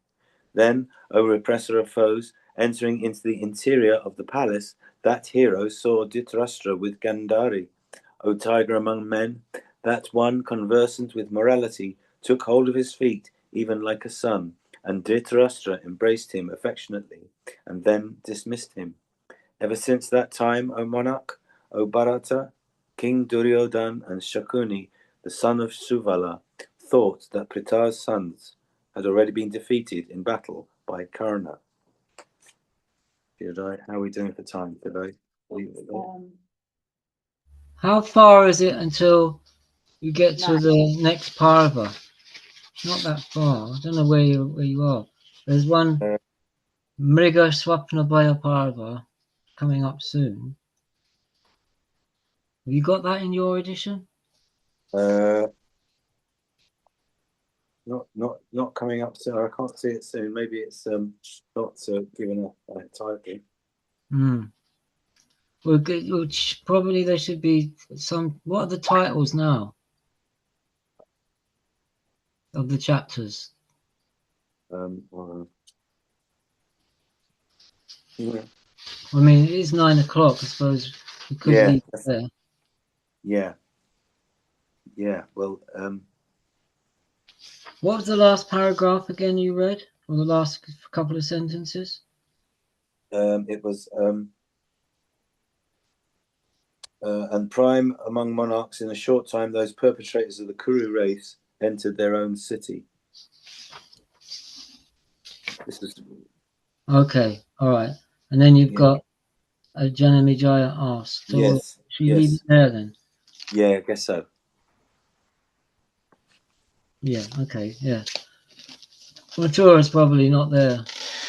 Then, O repressor of foes, entering into the interior of the palace, that hero saw Dhritarashtra with Gandhari. O tiger among men, that one conversant with morality took hold of his feet, even like a son, and Dhritarashtra embraced him affectionately, and then dismissed him. Ever since that time, O monarch, O Bharata, King Duryodhan and Shakuni, the son of Suvala, thought that Pritha's sons had already been defeated in battle by Karna. How are we doing for time? Did I leave it there? How far is it until you get to the next parva? Not that far. I don't know where you are. There's one Mriga Swapnabhaya Parva coming up soon. Have you got that in your edition? Not coming up soon. I can't see it soon. Maybe it's not given a title. Which probably there should be some. What are the titles now of the chapters? Yeah. I mean, it is 9 o'clock. I suppose because Yeah. he's there. Yeah. Yeah. Well, What was the last paragraph again you read, or the last couple of sentences? it was and prime among monarchs in a short time, those perpetrators of the Kuru race entered their own city. This is Okay, all right. And then you've Yeah. got Janamijaya asked. So Yes. should we leave it there then? Yeah, I guess so. Yeah, okay, yeah. Matura's probably not there.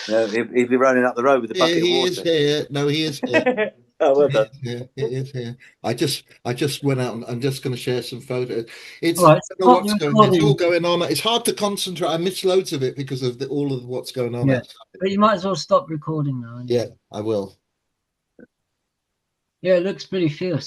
No, he'd be running up the road with a bucket He of is water. here. No, he is here. Oh, well done. It is here. I just went out and I'm just going to share some photos. It's All right, I don't know stop what's the going. It's all recording. going on. It's hard to concentrate. I miss loads of it because of all of what's going on Yeah, outside. but you might as well stop recording now. Yeah, I will. Yeah, it looks pretty fierce.